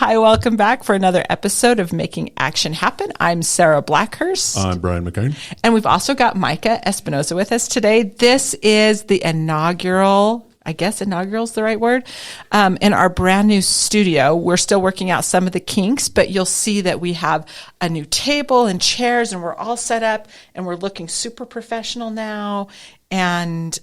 Hi, welcome back for another episode of Making Action Happen. I'm Sara Blackhurst. I'm Brian McCain. And we've also got Micah Espinosa with us today. This is the inaugural, I guess inaugural is the right word, in our brand new studio. We're still working out some of the kinks, but you'll see that we have a new table and chairs, and we're all set up, and we're looking super professional now. And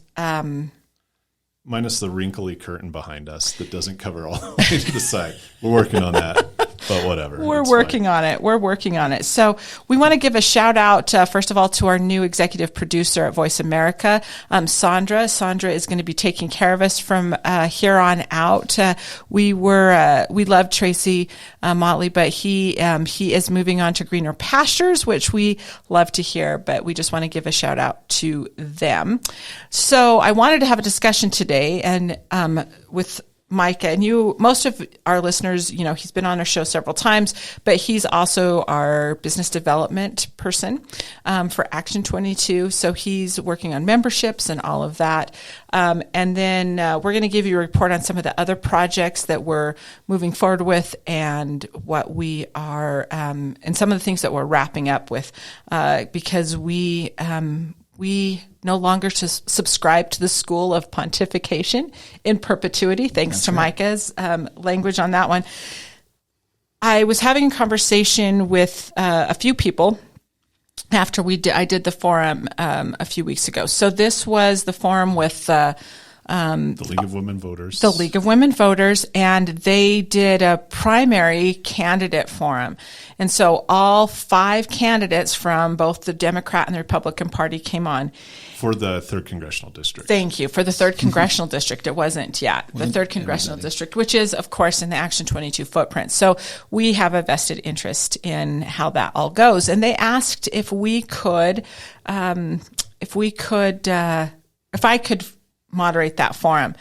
minus the wrinkly curtain behind us that doesn't cover all the way to the side. We're working on that, but whatever. We're working on it. So we want to give a shout out, first of all, to our new executive producer at Voice America, Sandra. Sandra is going to be taking care of us from here on out. We loved Tracy Motley, but he is moving on to greener pastures, which we love to hear, but we just want to give a shout out to them. So I wanted to have a discussion today and with Micah, and most of our listeners, he's been on our show several times, but he's also our business development person for Action 22. So he's working on memberships and all of that. And then we're going to give you a report on some of the other projects that we're moving forward with and what we are, and some of the things that we're wrapping up with, because we no longer subscribe to the school of pontification in perpetuity, thanks to Micah's language on that one. I was having a conversation with a few people after I did the forum a few weeks ago. So this was the forum with the League of Women Voters. The League of Women Voters, and they did a primary candidate forum. And so all 5 candidates from both the Democrat and the Republican Party came on. For the 3rd Congressional District. Thank you. For the 3rd Congressional District. It wasn't yet. The 3rd Congressional District, which is, of course, in the Action 22 footprint. So we have a vested interest in how that all goes. And they asked if I could moderate that forum.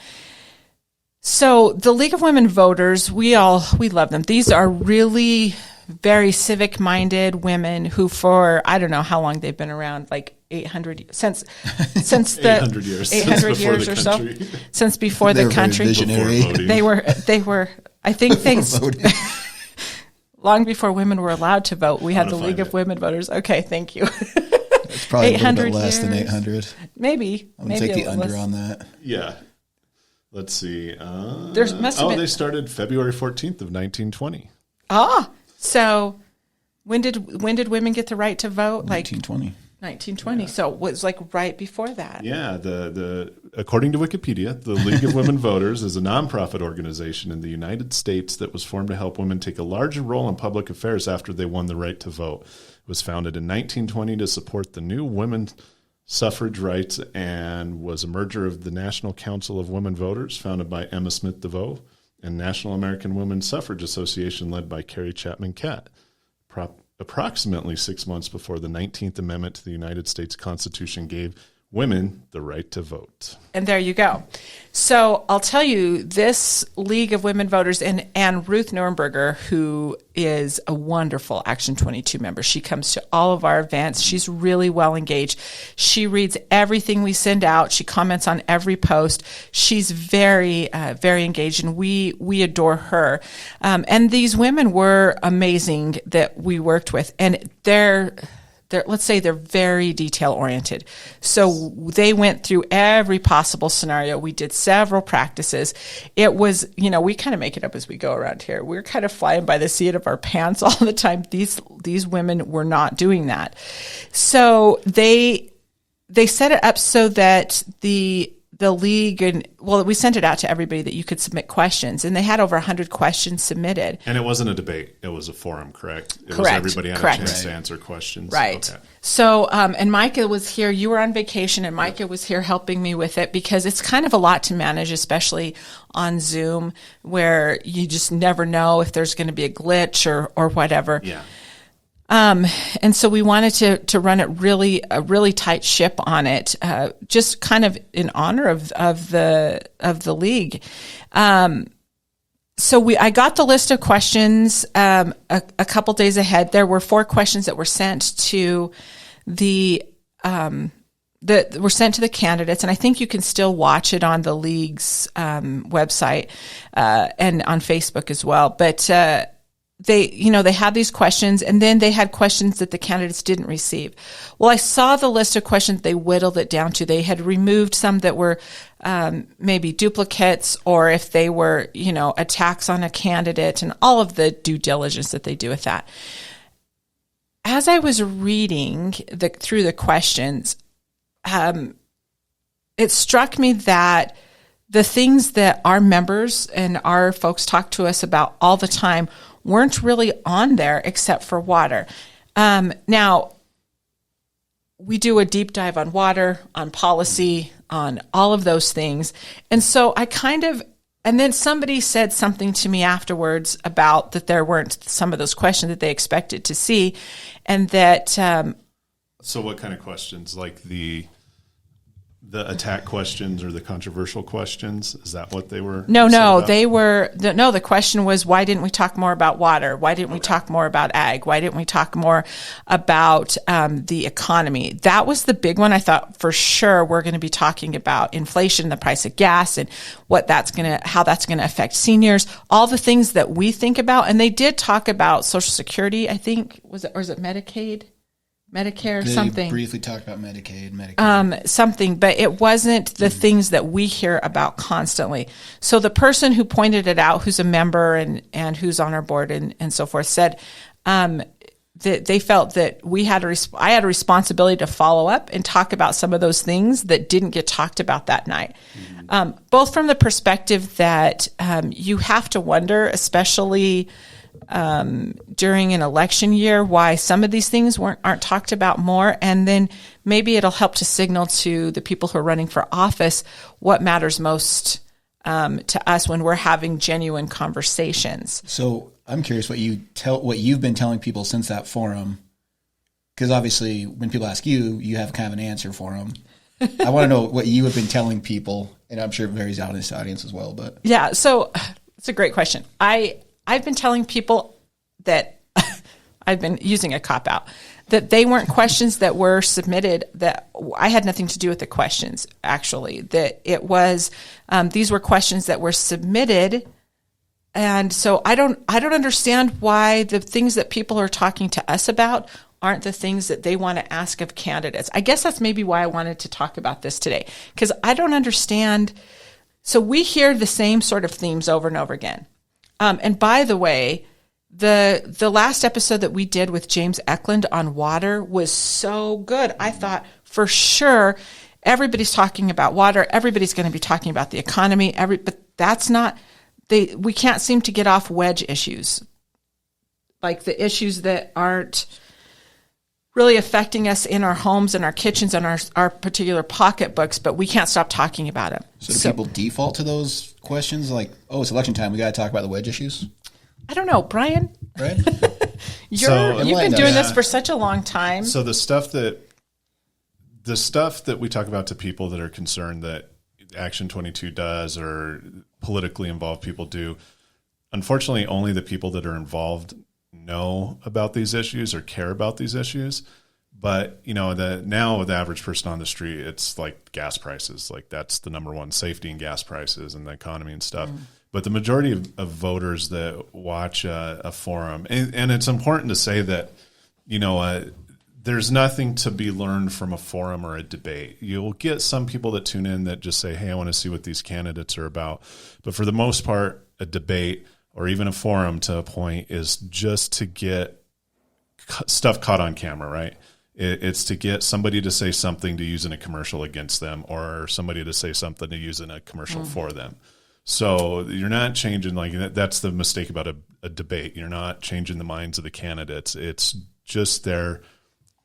So the League of Women Voters, we love them. These are really very civic-minded women who, for I don't know how long they've been around, like 800 since the 800 years, 800 years or so, since before the country. Visionary. They were. I think things long before women were allowed to vote. We had the League of Women Voters. Okay, thank you. It's probably a little bit less than 800. Maybe. I'm going to take the under on that. Yeah. Let's see. They started February 14th of 1920. So when did women get the right to vote? 1920. 1920. Yeah. So it was like right before that. Yeah. The according to Wikipedia, the League of Women Voters is a nonprofit organization in the United States that was formed to help women take a larger role in public affairs after they won the right to vote. It was founded in 1920 to support the new women's suffrage rights and was a merger of the National Council of Women Voters, founded by Emma Smith DeVoe, and National American Women's Suffrage Association, led by Carrie Chapman Catt. Approximately 6 months before the 19th Amendment to the United States Constitution gave women the right to vote. And there you go. So I'll tell you, this League of Women Voters, and Ruth Nuremberger, who is a wonderful Action 22 member. She comes to all of our events. She's really well engaged. She reads everything we send out. She comments on every post. She's very, very engaged, and we adore her. And these women were amazing that we worked with, and let's say they're very detail oriented. So they went through every possible scenario. We did several practices. It was, we kind of make it up as we go around here. We're kind of flying by the seat of our pants all the time. These women were not doing that. So they set it up so that the league, we sent it out to everybody that you could submit questions, and they had over 100 questions submitted. And it wasn't a debate; it was a forum, correct? It correct. was everybody had a chance to answer questions, right? Okay. So, and Micah was here. You were on vacation, and Micah was here helping me with it because it's kind of a lot to manage, especially on Zoom, where you just never know if there's going to be a glitch or whatever. Yeah. And so we wanted to run a really tight ship on it, just kind of in honor of the league. So I got the list of questions, a couple days ahead. There were 4 questions that were sent to the that were sent to the candidates, and I think you can still watch it on the league's website and on Facebook as well. But they had these questions, and then they had questions that the candidates didn't receive. Well, I saw the list of questions. They whittled it down to, they had removed some that were maybe duplicates, or if they were, attacks on a candidate, and all of the due diligence that they do with that. As I was reading through the questions, it struck me that the things that our members and our folks talk to us about all the time weren't really on there except for water. Now, we do a deep dive on water, on policy, on all of those things. And so and then somebody said something to me afterwards about that there weren't some of those questions that they expected to see, and that... So what kind of questions? Like the attack questions or the controversial questions? Is that what they were? No, they were. The question was, why didn't we talk more about water? Why didn't we talk more about ag? Why didn't we talk more about the economy? That was the big one. I thought for sure we're going to be talking about inflation, the price of gas, and how that's going to affect seniors, all the things that we think about. And they did talk about Social Security, I think, or is it Medicaid? Medicare, they something. Briefly talked about Medicaid. Something, but it wasn't the things that we hear about constantly. So the person who pointed it out, who's a member and who's on our board and so forth, said that they felt that I had a responsibility to follow up and talk about some of those things that didn't get talked about that night. Both from the perspective that you have to wonder, especially during an election year, why some of these things aren't talked about more, and then maybe it'll help to signal to the people who are running for office what matters most to us when we're having genuine conversations. So I'm curious what you've been telling people since that forum, because obviously when people ask you have kind of an answer for them. I want to know what you have been telling people, and I'm sure it varies out in this audience as well. But yeah, so it's a great question. I've been telling people that I've been using a cop-out, that they weren't questions that were submitted, that I had nothing to do with the questions, actually, that it was, these were questions that were submitted. And so I don't understand why the things that people are talking to us about aren't the things that they want to ask of candidates. I guess that's maybe why I wanted to talk about this today, because I don't understand. So we hear the same sort of themes over and over again. And by the way, the last episode that we did with James Eklund on water was so good. I thought for sure everybody's talking about water. Everybody's going to be talking about the economy. But that's not, we can't seem to get off wedge issues, like the issues that aren't really affecting us in our homes and our kitchens and our particular pocketbooks, but we can't stop talking about them. So people default to those questions like, oh, it's election time, we got to talk about the wedge issues? I don't know, Brian. Right? You've been doing this for such a long time. So the stuff that we talk about to people that are concerned that Action 22 does or politically involved people do, unfortunately, only the people that are involved know about these issues or care about these issues. But now with the average person on the street, it's like gas prices, like that's the number one, safety and gas prices and the economy and stuff. But the majority of voters that watch a forum, and it's important to say that there's nothing to be learned from a forum or a debate. You'll get some people that tune in that just say, hey, I want to see what these candidates are about. But for the most part, a debate or even a forum to a point is just to get stuff caught on camera, right? It's to get somebody to say something to use in a commercial against them, or somebody to say something to use in a commercial for them. So you're not changing, that's the mistake about a debate. You're not changing the minds of the candidates. It's just there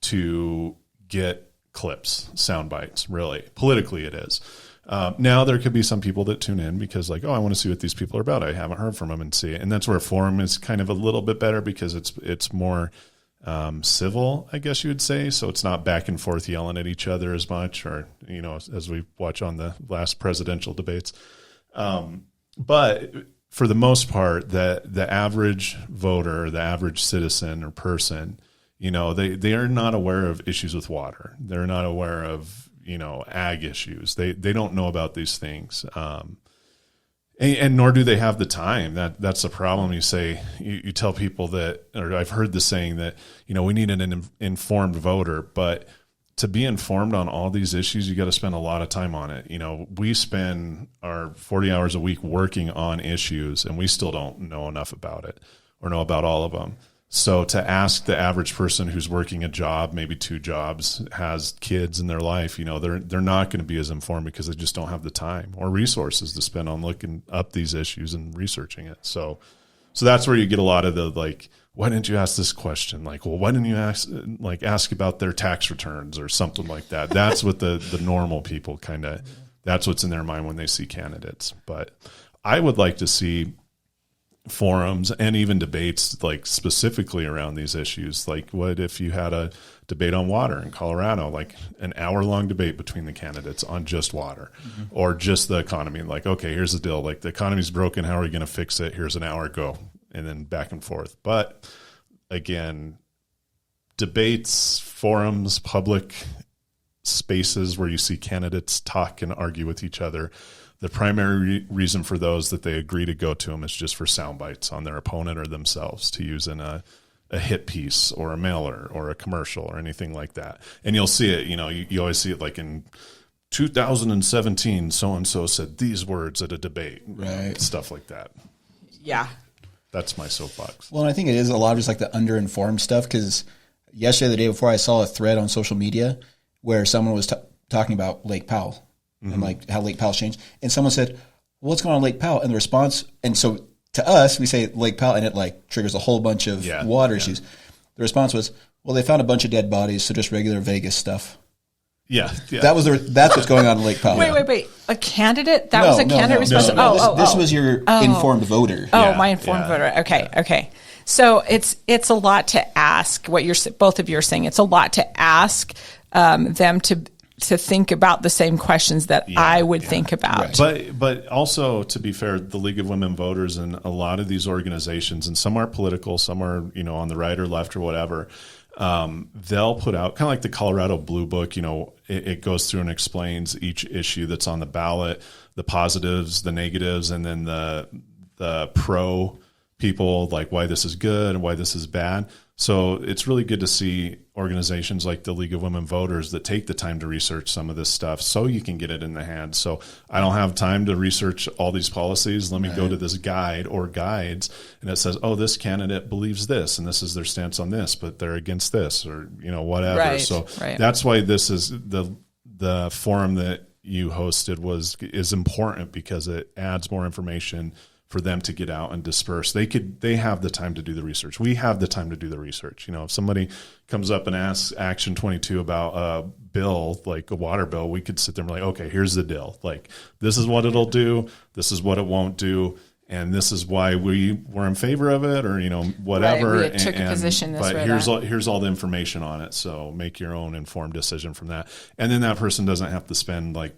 to get clips, sound bites, really. Politically it is. Now there could be some people that tune in because I want to see what these people are about. I haven't heard from them and see it. And that's where a forum is kind of a little bit better because it's more civil, I guess you would say. So it's not back and forth yelling at each other as much, or, as we watch on the last presidential debates. But for the most part, the average voter, the average citizen or person, they are not aware of issues with water. They're not aware of, ag issues. They don't know about these things. And nor do they have the time. That's the problem. You say, you tell people that, or I've heard the saying that, we need an informed voter, but to be informed on all these issues, you got to spend a lot of time on it. We spend our 40 hours a week working on issues, and we still don't know enough about it or know about all of them. So to ask the average person who's working a job, maybe 2 jobs, has kids in their life, they're not going to be as informed because they just don't have the time or resources to spend on looking up these issues and researching it. So that's where you get a lot of the, like, why didn't you ask this question? Like, well, why didn't you ask about their tax returns or something like that? That's what the normal people that's what's in their mind when they see candidates. But I would like to see forums and even debates, like, specifically around these issues. Like, what if you had a debate on water in Colorado, like an hour-long debate between the candidates on just water or just the economy? Like, okay, here's the deal. Like, the economy's broken. How are we going to fix it? Here's an hour, go. And then back and forth. But again, debates, forums, public spaces where you see candidates talk and argue with each other, the primary reason for those that they agree to go to them is just for sound bites on their opponent or themselves to use in a hit piece or a mailer or a commercial or anything like that. And you'll see it, you always see it, like in 2017, so-and-so said these words at a debate, right? Stuff like that. Yeah. That's my soapbox. Well, I think it is a lot of just like the underinformed stuff, because yesterday, the day before, I saw a thread on social media where someone was talking about Lake Powell and like how Lake Powell's changed. And someone said, well, what's going on in Lake Powell? And the response, and so to us, we say Lake Powell and it like triggers a whole bunch of water issues. The response was, well, they found a bunch of dead bodies, so just regular Vegas stuff. Yeah. That's what's going on in Lake Powell. Wait. A candidate? That was a candidate response? No. This was your informed voter. My informed voter. Okay. So it's a lot to ask. What both of you are saying, it's a lot to ask them to think about the same questions that I would think about. Right. But also, to be fair, the League of Women Voters and a lot of these organizations, and some are political, some are on the right or left or whatever, they'll put out kind of like the Colorado Blue Book. It goes through and explains each issue that's on the ballot, the positives, the negatives, and then the pro people, like why this is good and why this is bad. So it's really good to see organizations like the League of Women Voters that take the time to research some of this stuff so you can get it in the hand. So I don't have time to research all these policies. Let me go to this guide or guides, and it says, oh, this candidate believes this, and this is their stance on this, but they're against this, or whatever. Right. That's why this is the forum that you hosted is important, because it adds more information for them to get out and disperse. They have the time to do the research. We have the time to do the research. If somebody comes up and asks Action 22 about a bill, like a water bill, we could sit there and be like, okay, here's the deal. Like, this is what it'll do. This is what it won't do. And this is why we were in favor of it, or, whatever. Right, we took a position this way. But here's all the information on it. So make your own informed decision from that. And then that person doesn't have to spend like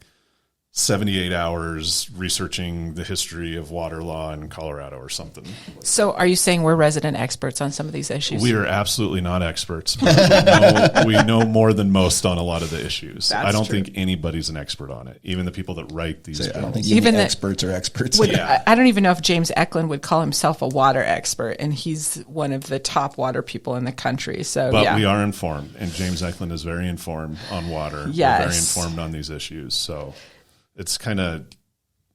78 hours researching the history of water law in Colorado or something. So are you saying we're resident experts on some of these issues? We are absolutely not experts. But we know more than most on a lot of the issues. I don't think anybody's an expert on it, even the people that write these bills. I don't think even the experts are experts. I don't even know if James Eklund would call himself a water expert, and he's one of the top water people in the country. But we are informed, and James Eklund is very informed on water. Yes. We're very informed on these issues. So it's kind of,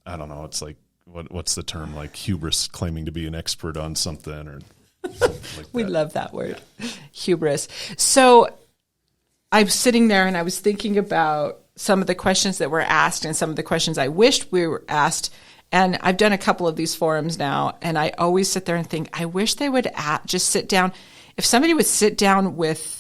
I don't know, it's like, what's the term, like hubris, claiming to be an expert on something or something like We love that word, hubris. So I was sitting there and I was thinking about some of the questions that were asked and some of the questions I wished we were asked. And I've done a couple of these forums now, and I always sit there and think, I wish they would just sit down. If somebody would sit down with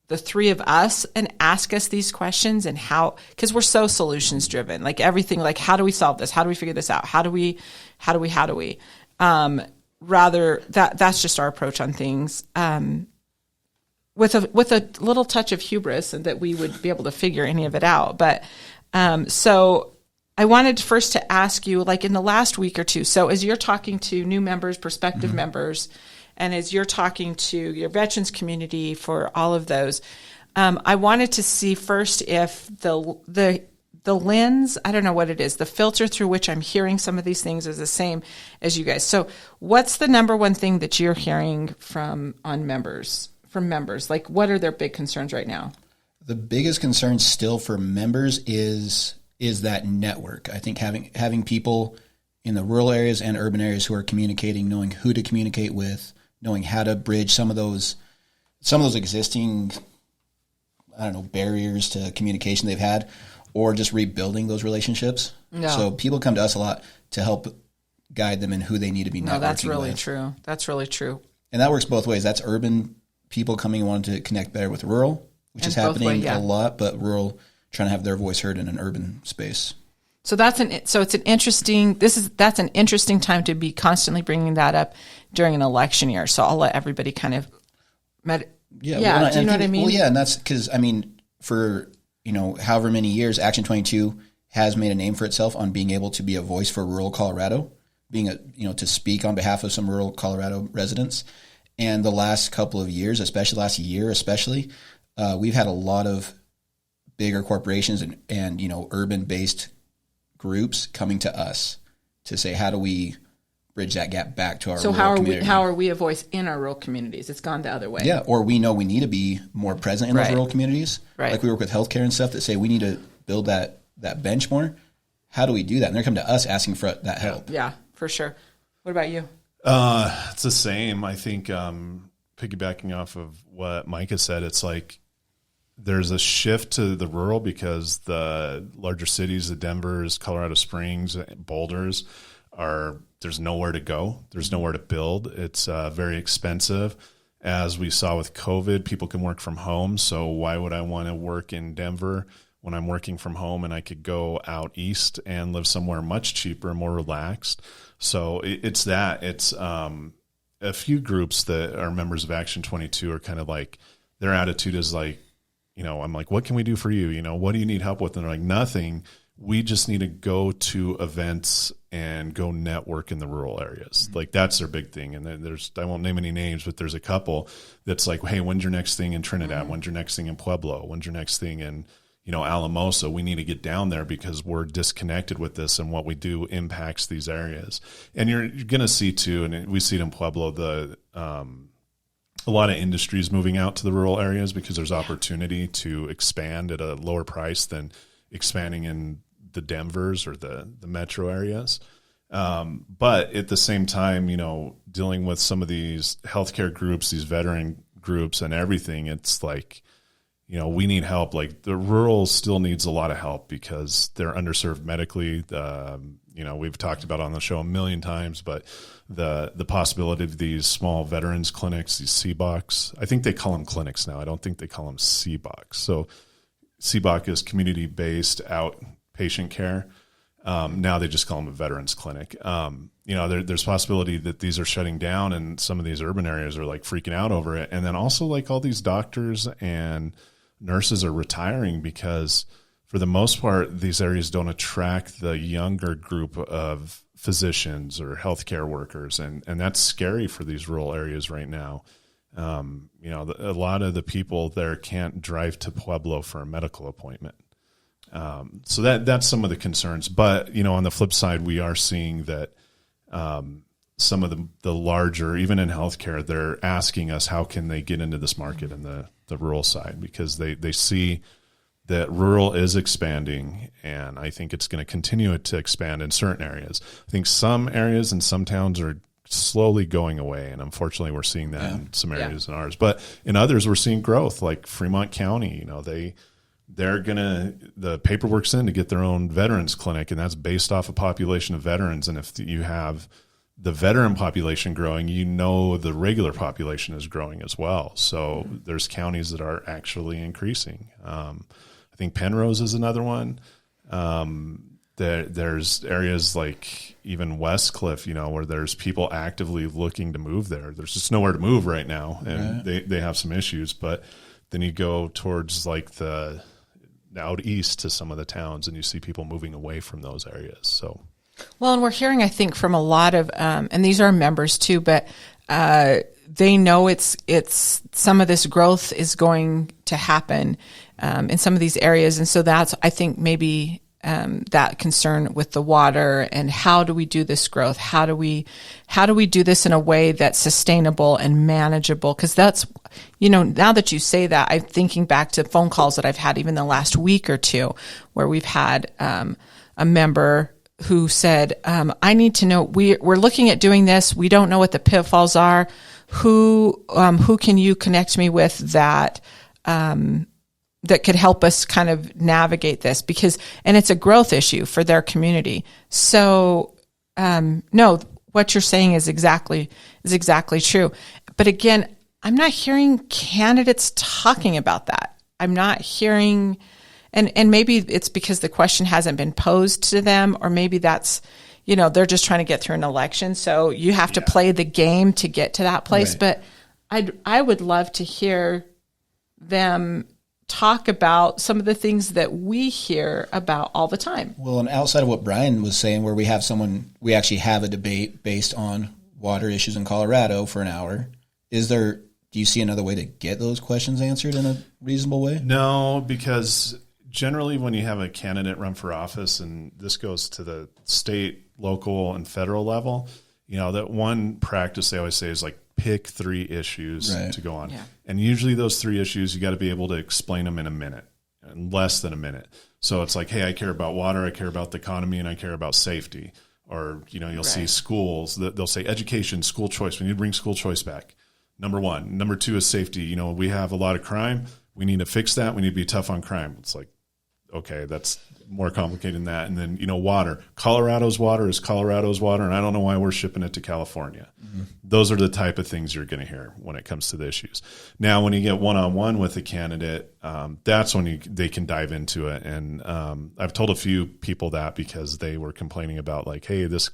the three of us and ask us these questions, and how, because we're so solutions driven, like everything, like how do we solve this? How do we figure this out? How do we, rather that's just our approach on things. With a little touch of hubris, and that we would be able to figure any of it out. But, so I wanted first to ask you, like in the last week or two, so as you're talking to new members, prospective members, and as you're talking to your veterans community for all of those, I wanted to see first if the lens, I don't know what it is, the filter through which I'm hearing some of these things is the same as you guys. So what's the number one thing that you're hearing from members? Like, what are their big concerns right now? The biggest concern still for members is that network. I think having people in the rural areas and urban areas who are communicating, knowing who to communicate with, knowing how to bridge some of those existing, I don't know, barriers to communication they've had, or just rebuilding those relationships. No. So people come to us a lot to help guide them in who they need to be networking with. No, that's really true. That's really true. And that works both ways. That's urban people coming and wanting to connect better with rural, which is happening a lot, but rural trying to have their voice heard in an urban space. So that's an interesting time to be constantly bringing that up during an election year. So I'll let everybody kind of do you know what I mean? Well, yeah, and that's because for however many years, Action 22 has made a name for itself on being able to be a voice for rural Colorado, to speak on behalf of some rural Colorado residents. And the last couple of years, especially last year, we've had a lot of bigger corporations and urban-based groups coming to us to say, how do we bridge that gap back to our rural community? So how are we a voice in our rural communities? It's gone the other way. Yeah, or we know we need to be more present in those rural communities. Right. Like we work with healthcare and stuff that say we need to build that bench more. How do we do that? And they're coming to us asking for that help. Yeah, for sure. What about you? It's the same. I think piggybacking off of what Micah said, it's like there's a shift to the rural because the larger cities, the Denvers, Colorado Springs, Boulders, there's nowhere to go. There's nowhere to build. It's very expensive. As we saw with COVID, people can work from home. So why would I want to work in Denver when I'm working from home and I could go out east and live somewhere much cheaper, more relaxed? So it's that. It's a few groups that are members of Action 22 are kind of like, their attitude is like, I'm like, what can we do for you? What do you need help with? And they're like, nothing. We just need to go to events and go network in the rural areas. Like that's their big thing. And then I won't name any names, but there's a couple that's like, hey, when's your next thing in Trinidad? Mm-hmm. When's your next thing in Pueblo? When's your next thing in, Alamosa? We need to get down there because we're disconnected with this, and what we do impacts these areas. And you're going to see too, and we see it in Pueblo, a lot of industries moving out to the rural areas because there's opportunity to expand at a lower price than expanding in the Denvers or the metro areas. But at the same time, dealing with some of these healthcare groups, these veteran groups and everything, it's like, we need help. Like the rural still needs a lot of help because they're underserved medically. We've talked about on the show a million times, but the possibility of these small veterans clinics, these CBOCs, I think they call them clinics now. I don't think they call them CBOCs. So CBOC is community-based outpatient care. Now they just call them a veterans clinic. There's possibility that these are shutting down and some of these urban areas are like freaking out over it. And then also like all these doctors and nurses are retiring because for the most part, these areas don't attract the younger group of physicians or healthcare workers. And that's scary for these rural areas right now. A lot of the people there can't drive to Pueblo for a medical appointment. So that's some of the concerns. But, on the flip side, we are seeing that some of the larger, even in healthcare, they're asking us how can they get into this market in the rural side because they see that rural is expanding, and I think it's going to continue to expand in certain areas. I think some areas and some towns are slowly going away, and unfortunately we're seeing that in some areas in ours. But in others, we're seeing growth, like Fremont County. The paperwork's in to get their own veterans clinic, and that's based off a population of veterans. And if you have the veteran population growing, the regular population is growing as well. So there's counties that are actually increasing. I think Penrose is another one. There's areas like even Westcliff, where there's people actively looking to move there. There's just nowhere to move right now, and they have some issues. But then you go towards like the out east to some of the towns, and you see people moving away from those areas. So, well, and we're hearing, I think, from a lot of, and these are members too, but they know it's some of this growth is going to happen in some of these areas. And so that's, I think, maybe that concern with the water and how do we do this growth? How do we do this in a way that's sustainable and manageable? Because that's, now that you say that, I'm thinking back to phone calls that I've had even the last week or two where we've had a member who said, I need to know, we're looking at doing this. We don't know what the pitfalls are. Who can you connect me with that could help us kind of navigate this? And it's a growth issue for their community. So, no, what you're saying is exactly true. But again, I'm not hearing candidates talking about that. I'm not hearing, and maybe it's because the question hasn't been posed to them, or maybe that's, they're just trying to get through an election. So you have to play the game to get to that place. Right. But I would love to hear them talk about some of the things that we hear about all the time. Well, and outside of what Brian was saying, where we actually have a debate based on water issues in Colorado for an hour, do you see another way to get those questions answered in a reasonable way? No, because generally when you have a candidate run for office, and this goes to the state, local, and federal level, that one practice they always say is like pick 3 issues to go on. Yeah. And usually those 3 issues, you got to be able to explain them in a minute, in less than a minute. So it's like, hey, I care about water, I care about the economy, and I care about safety. Or, you'll see schools, they'll say education, school choice. We need to bring school choice back. Number 1. Number 2 is safety. We have a lot of crime. We need to fix that. We need to be tough on crime. It's like, okay, that's more complicated than that. And then, water. Colorado's water is Colorado's water, and I don't know why we're shipping it to California. Mm-hmm. Those are the type of things you're going to hear when it comes to the issues. Now, when you get one-on-one with a candidate, that's when they can dive into it. And I've told a few people that because they were complaining about like, hey, this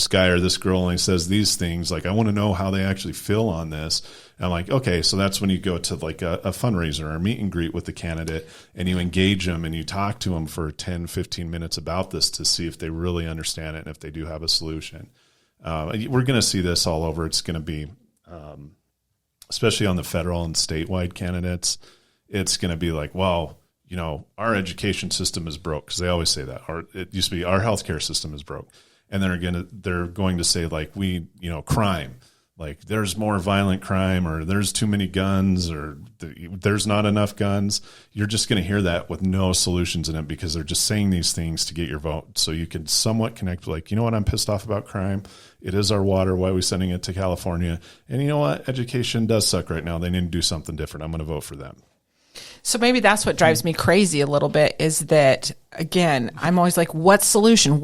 guy or this girl only says these things. Like, I want to know how they actually feel on this. And I'm like, okay, so that's when you go to like a fundraiser or a meet and greet with the candidate and you engage them and you talk to them for 10, 15 minutes about this to see if they really understand it and if they do have a solution. We're going to see this all over. It's going to be, especially on the federal and statewide candidates, it's going to be like, well, our education system is broke, because they always say that. It used to be our healthcare system is broke. And they're going to say like crime, like there's more violent crime, or there's too many guns, or there's not enough guns. You're just going to hear that with no solutions in it, because they're just saying these things to get your vote. So you can somewhat connect like, what, I'm pissed off about crime. It is our water. Why are we sending it to California? And you know what? Education does suck right now. They need to do something different. I'm going to vote for them. So maybe that's what drives me crazy a little bit, is that, again, I'm always like, what solution?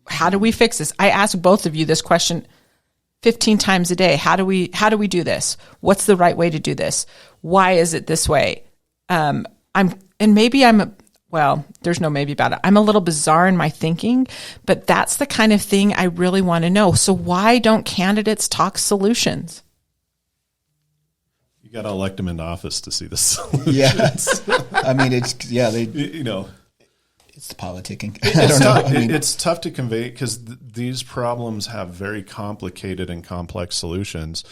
How do we fix this? I ask both of you this question 15 times a day. How do we do this? What's the right way to do this? Why is it this way? There's no maybe about it. I'm a little bizarre in my thinking, but that's the kind of thing I really want to know. So why don't candidates talk solutions? You got to elect them into office to see the solutions. Yes. I mean, it's the politicking. It's tough. It's tough to convey, because these problems have very complicated and complex solutions.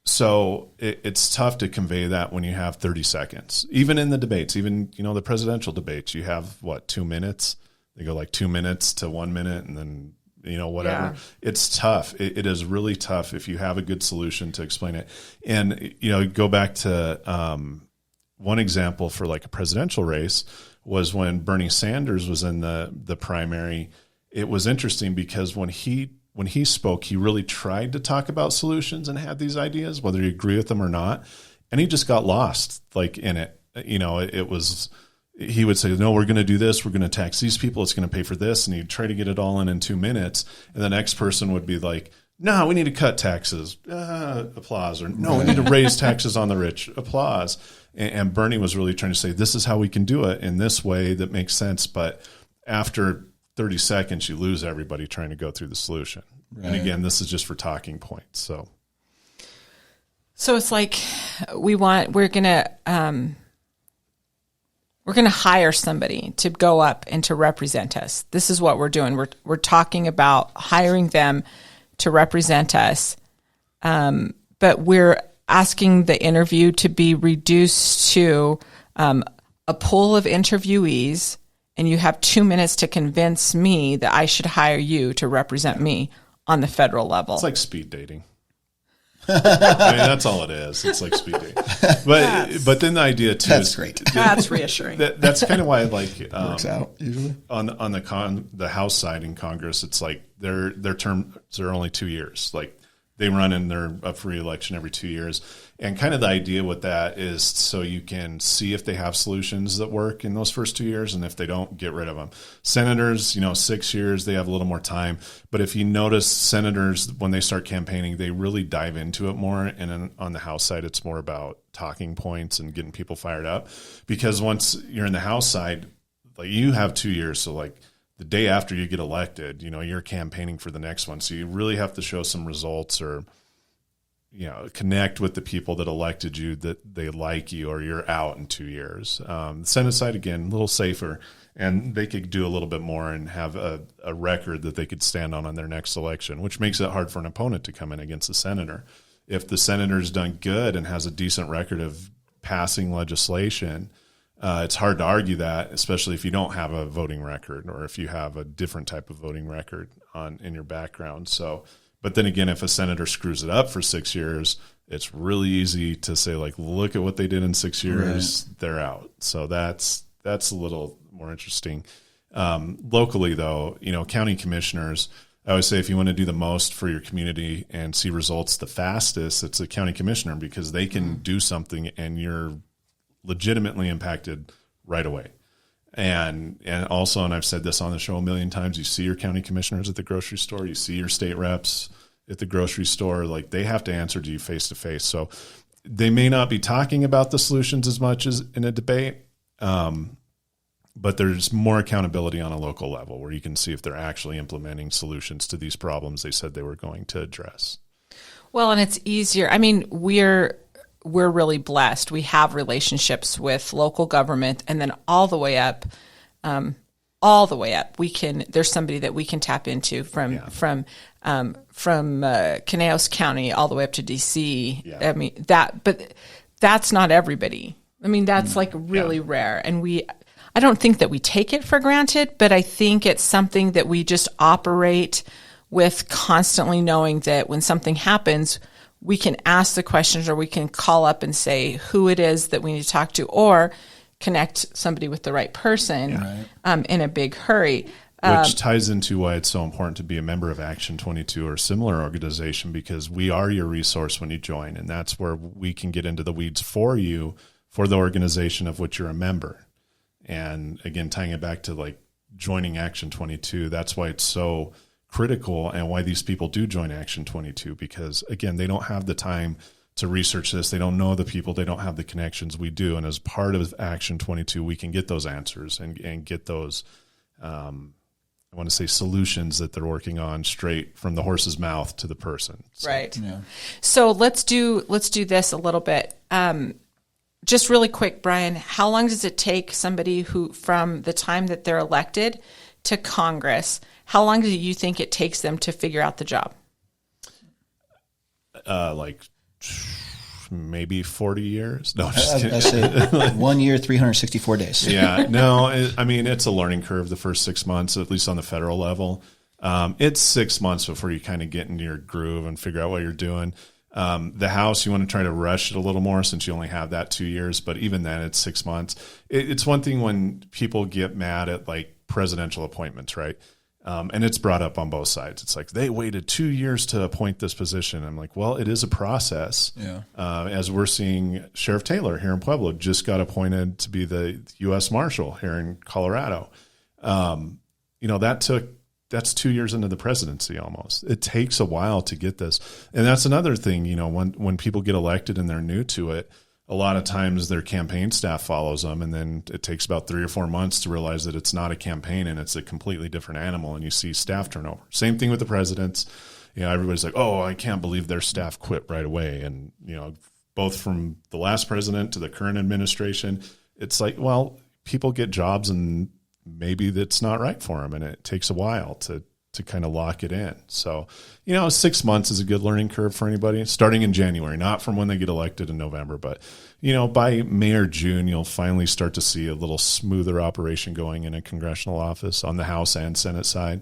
So it's tough to convey that when you have 30 seconds. Even in the debates, even the presidential debates, you have 2 minutes. They go like 2 minutes to 1 minute, and then whatever. Yeah. It's tough. It is really tough if you have a good solution to explain it. And, go back to one example for like a presidential race was when Bernie Sanders was in the primary. It was interesting because when he spoke, he really tried to talk about solutions and had these ideas, whether you agree with them or not. And he just got lost like in it. It was, he would say, no, we're going to do this. We're going to tax these people. It's going to pay for this. And he'd try to get it all in 2 minutes. And the next person would be like, no, we need to cut taxes. Applause. Or no, we need to raise taxes on the rich. Applause. And Bernie was really trying to say, this is how we can do it in this way that makes sense. But after 30 seconds, you lose everybody trying to go through the solution. Right. And again, this is just for talking points. So it's like we're going to hire somebody to go up and to represent us. This is what we're doing. We're talking about hiring them to represent us. but we're asking the interview to be reduced to a pool of interviewees, and you have 2 minutes to convince me that I should hire you to represent me on the federal level. It's like speed dating. I mean, that's all it is. It's like speed dating. But then the idea too That's is great. That's reassuring. That's kind of why I like Works out usually. on the House side in Congress. It's like their terms are only 2 years. Like they run and they're up for re-election every 2 years. And kind of the idea with that is so you can see if they have solutions that work in those first 2 years, and if they don't, get rid of them. Senators, 6 years, they have a little more time. But if you notice, senators, when they start campaigning, they really dive into it more. And on the House side, it's more about talking points and getting people fired up. Because once you're in the House side, like you have 2 years, so like the day after you get elected, you're campaigning for the next one. So you really have to show some results or connect with the people that elected you, that they like you, or you're out in 2 years. The Senate side, again, a little safer, and they could do a little bit more and have a record that they could stand on their next election, which makes it hard for an opponent to come in against a senator. If the senator's done good and has a decent record of passing legislation, it's hard to argue that, especially if you don't have a voting record or if you have a different type of voting record in your background. So, but then again, if a senator screws it up for 6 years, it's really easy to say, like, look at what they did in 6 years, right. They're out. So that's a little more interesting. Locally, though, county commissioners, I always say if you want to do the most for your community and see results the fastest, it's a county commissioner, because they can do something and you're legitimately impacted right away. And also, and I've said this on the show a million times, you see your county commissioners at the grocery store, you see your state reps at the grocery store, like they have to answer to you face to face. So they may not be talking about the solutions as much as in a debate, but there's more accountability on a local level where you can see if they're actually implementing solutions to these problems they said they were going to address. Well, and it's easier. I mean, we're really blessed. We have relationships with local government, and then all the way up. There's somebody that we can tap into from Conneaus County all the way up to DC. Yeah. I mean but that's not everybody. I mean, that's like really rare. And I don't think that we take it for granted, but I think it's something that we just operate with, constantly knowing that when something happens, we can ask the questions, or we can call up and say who it is that we need to talk to, or connect somebody with the right person in a big hurry. Which ties into why it's so important to be a member of Action 22 or a similar organization, because we are your resource when you join, and that's where we can get into the weeds for you, for the organization of which you're a member. And again, tying it back to like joining Action 22, that's why it's so critical and why these people do join Action 22, because again, they don't have the time to research this. They don't know the people. They don't have the connections we do. And as part of Action 22, we can get those answers and get those, I want to say, solutions that they're working on straight from the horse's mouth to the person. So, right. Yeah. So let's do this a little bit. Just really quick, Brian, how long does it take somebody who, from the time that they're elected to Congress, how long do you think it takes them to figure out the job? Like maybe 40 years. No, just kidding. I say 1 year, 364 days. Yeah, no, I mean, it's a learning curve the first 6 months, at least on the federal level. It's 6 months before you kind of get into your groove and figure out what you're doing. The House, you want to try to rush it a little more since you only have that 2 years, but even then it's 6 months. It's one thing when people get mad at like presidential appointments, right? And it's brought up on both sides. It's like, they waited 2 years to appoint this position. I'm like, well, it is a process. Yeah. As we're seeing, Sheriff Taylor here in Pueblo just got appointed to be the U.S. Marshal here in Colorado. That's 2 years into the presidency almost. It takes a while to get this. And that's another thing, when people get elected and they're new to it, a lot of times their campaign staff follows them, and then it takes about 3 or 4 months to realize that it's not a campaign and it's a completely different animal, and you see staff turnover. Same thing with the presidents. Everybody's like, oh, I can't believe their staff quit right away. And, both from the last president to the current administration, it's like, well, people get jobs and maybe that's not right for them, and it takes a while to to kind of lock it in. So, 6 months is a good learning curve for anybody, starting in January, not from when they get elected in November, but, by May or June, you'll finally start to see a little smoother operation going in a congressional office on the House and Senate side.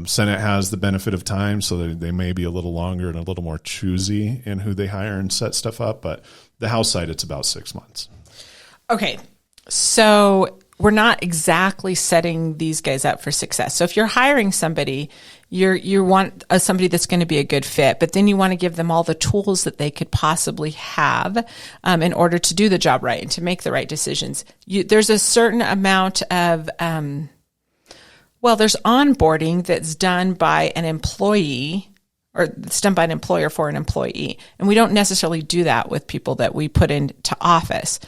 Senate has the benefit of time, so that they may be a little longer and a little more choosy in who they hire and set stuff up. But the House side, it's about 6 months. Okay. So we're not exactly setting these guys up for success. So if you're hiring somebody, you want somebody that's going to be a good fit, but then you want to give them all the tools that they could possibly have in order to do the job right and to make the right decisions. There's a certain amount of there's onboarding that's done by an employee, or it's done by an employer for an employee. And we don't necessarily do that with people that we put into office.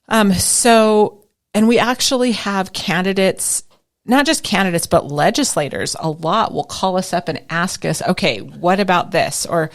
And we actually have candidates, not just candidates, but legislators a lot will call us up and ask us, okay, what about this? Or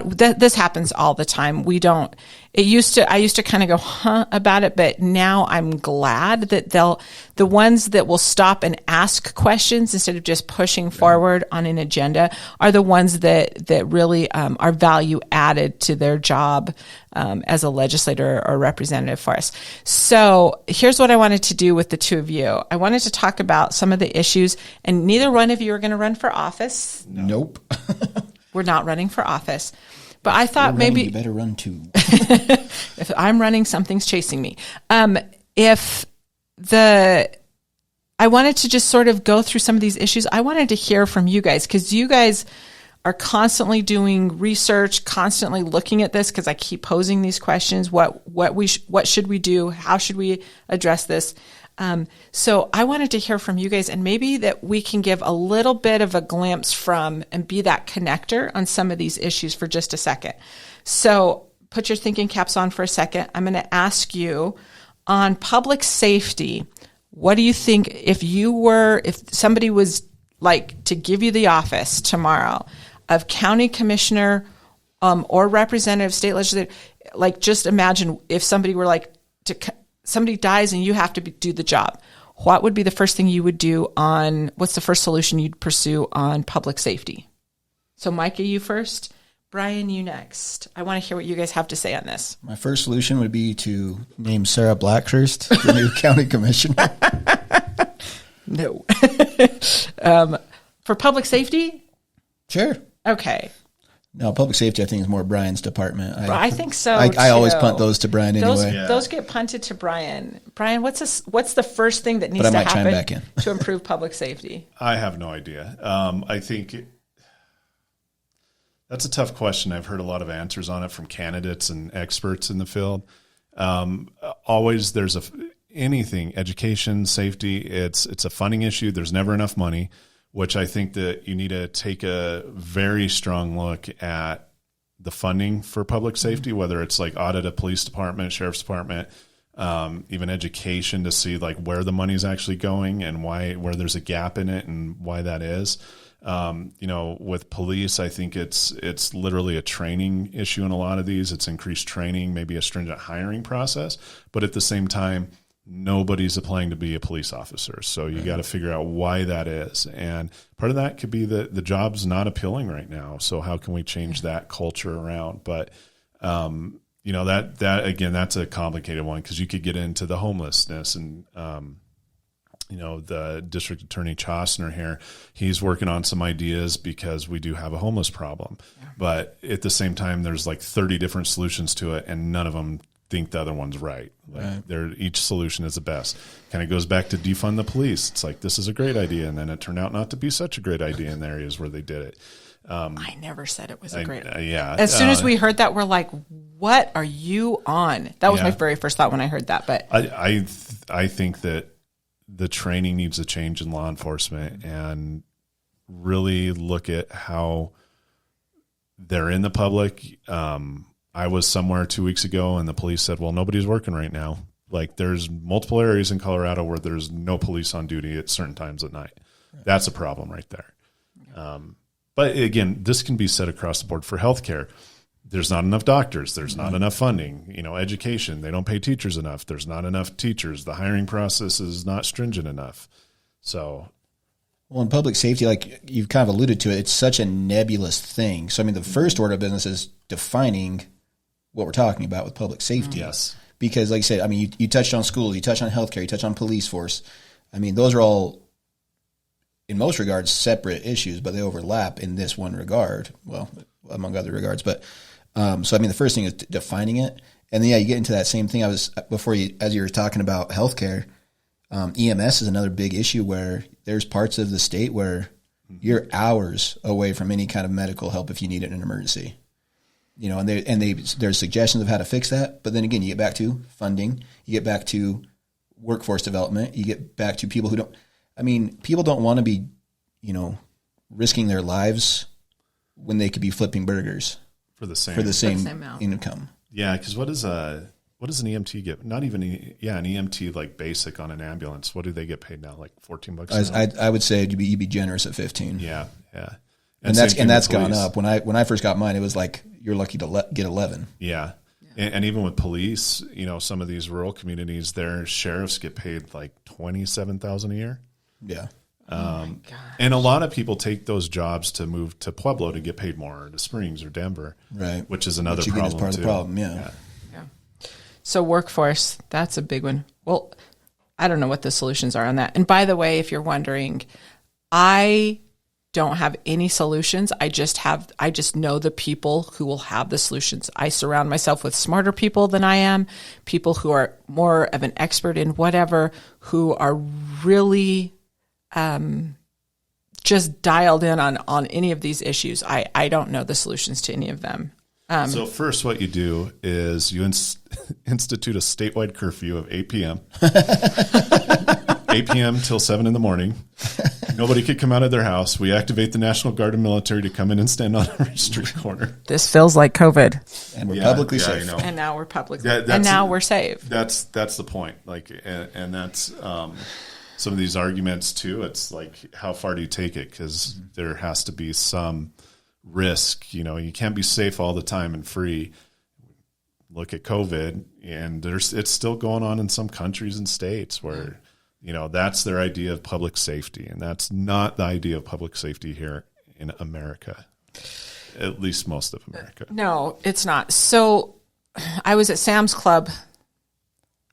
this happens all the time. I used to kind of go, about it, but now I'm glad that the ones that will stop and ask questions instead of just pushing forward on an agenda are the ones that really are value added to their job as a legislator or representative for us. So here's what I wanted to do with the two of you. I wanted to talk about some of the issues, and neither one of you are going to run for office. Nope. We're not running for office. But I thought maybe you better run too. If I'm running, something's chasing me. I wanted to just sort of go through some of these issues. I wanted to hear from you guys, because you guys are constantly doing research, constantly looking at this, because I keep posing these questions. What should we do? How should we address this? So I wanted to hear from you guys, and maybe that we can give a little bit of a glimpse from and be that connector on some of these issues for just a second. So put your thinking caps on for a second. I'm going to ask you on public safety. What do you think if somebody was like to give you the office tomorrow of county commissioner, or representative, state legislator? Like, just imagine if somebody were like somebody dies and you have to do the job. What would be the first thing you would do what's the first solution you'd pursue on public safety? So Micah, you first. Brian, you next. I want to hear what you guys have to say on this. My first solution would be to name Sara Blackhurst the new county commissioner. No. For public safety? Sure. Okay. No, public safety, I think, is more Brian's department. I think so. I always punt those to Brian anyway. Those get punted to Brian. Brian, what's the first thing that needs to happen to improve public safety? I have no idea. I think that's a tough question. I've heard a lot of answers on it from candidates and experts in the field. Always there's anything, education, safety, it's a funding issue. There's never enough money, which I think that you need to take a very strong look at the funding for public safety, whether it's like audit a police department, sheriff's department, even education, to see like where the money is actually going and where there's a gap in it and why that is. With police, I think it's literally a training issue in a lot of these. It's increased training, maybe a stringent hiring process, but at the same time, nobody's applying to be a police officer. So you got to figure out why that is. And part of that could be that the job's not appealing right now. So how can we change that culture around? But, that again, that's a complicated one, because you could get into the homelessness and, the district attorney Chostner here, he's working on some ideas because we do have a homeless problem. Yeah. But at the same time, there's like 30 different solutions to it, and none of them think the other one's right. Each solution is the best. Kind of goes back to defund the police. It's like, this is a great idea, and then it turned out not to be such a great idea in the areas where they did it. I never said it was a great idea. Yeah. As soon as we heard that, we're like, what are you on? That was my very first thought when I heard that. But I think that the training needs to change in law enforcement and really look at how they're in the public. I was somewhere 2 weeks ago and the police said, well, nobody's working right now. Like, there's multiple areas in Colorado where there's no police on duty at certain times at night. Right. That's a problem right there. But again, this can be said across the board for healthcare. There's not enough doctors. There's not enough funding. Education, they don't pay teachers enough. There's not enough teachers. The hiring process is not stringent enough. So, Well, in public safety, like you've kind of alluded to it, it's such a nebulous thing. So, I mean, the first order of business is defining what we're talking about with public safety. Yes. Because, like I said, I mean, you touched on schools, you touched on healthcare, you touched on police force. I mean, those are all, in most regards, separate issues, but they overlap in this one regard. Well, among other regards. But so, I mean, the first thing is defining it. And then, yeah, you get into that same thing. As you were talking about healthcare, EMS is another big issue where there's parts of the state where you're hours away from any kind of medical help if you need it in an emergency. You know, and there's suggestions of how to fix that. But then again, you get back to funding, you get back to workforce development, you get back to people people don't want to be, you know, risking their lives when they could be flipping burgers for the same income. Yeah, because what does an EMT get? Not even an EMT like basic on an ambulance. What do they get paid now? Like $14? I would say you'd be generous at 15. Yeah. And that's gone up. When I first got mine, it was like you're lucky to get 11. Yeah. And even with police, you know, some of these rural communities, their sheriffs get paid like $27,000 a year. Yeah. And a lot of people take those jobs to move to Pueblo to get paid more, or to Springs or Denver, right? Which is another problem. Is part of the problem. Yeah. So workforce, that's a big one. Well, I don't know what the solutions are on that. And by the way, if you're wondering, I don't have any solutions. I just know the people who will have the solutions. I surround myself with smarter people than I am, people who are more of an expert in whatever, who are really just dialed in on any of these issues. I don't know the solutions to any of them. So first what you do is you institute a statewide curfew of 8 p.m. 8 p.m. till 7 in the morning. Nobody could come out of their house. We activate the National Guard and military to come in and stand on every street corner. This feels like COVID. And we're publicly safe. I know. And now we're publicly and now we're safe. That's the point. Like, and that's some of these arguments too. It's like, how far do you take it? Because there has to be some risk. You know, you can't be safe all the time and free. Look at COVID, and it's still going on in some countries and states where, you know, that's their idea of public safety, and that's not the idea of public safety here in America, at least most of America. No, it's not. So I was at Sam's Club.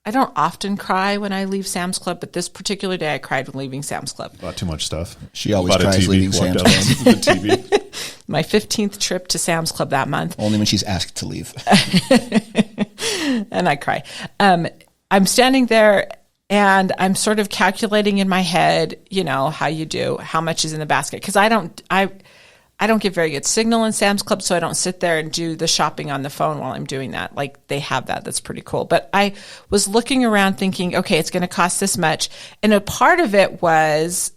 I don't often cry when I leave Sam's Club, but this particular day I cried when leaving Sam's Club. Bought too much stuff. She always cries leaving Sam's Club. The TV. My 15th trip to Sam's Club that month. Only when she's asked to leave. And I cry. I'm standing there and I'm sort of calculating in my head, you know, how you do, how much is in the basket. Because I don't get very good signal in Sam's Club, so I don't sit there and do the shopping on the phone while I'm doing that. Like, they have that. That's pretty cool. But I was looking around thinking, okay, it's going to cost this much. And a part of it was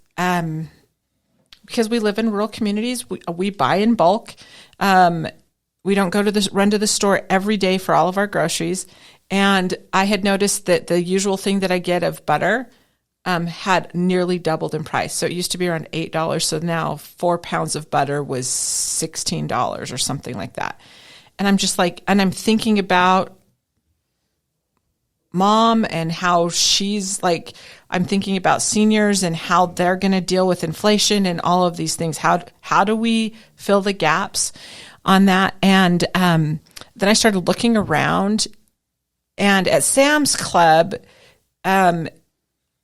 because we live in rural communities, we buy in bulk. We don't run to the store every day for all of our groceries. And I had noticed that the usual thing that I get of butter had nearly doubled in price. So it used to be around $8. So now 4 pounds of butter was $16 or something like that. And I'm just like, and I'm thinking about Mom and how she's like, I'm thinking about seniors and how they're going to deal with inflation and all of these things. How do we fill the gaps on that? And then I started looking around, and at Sam's Club,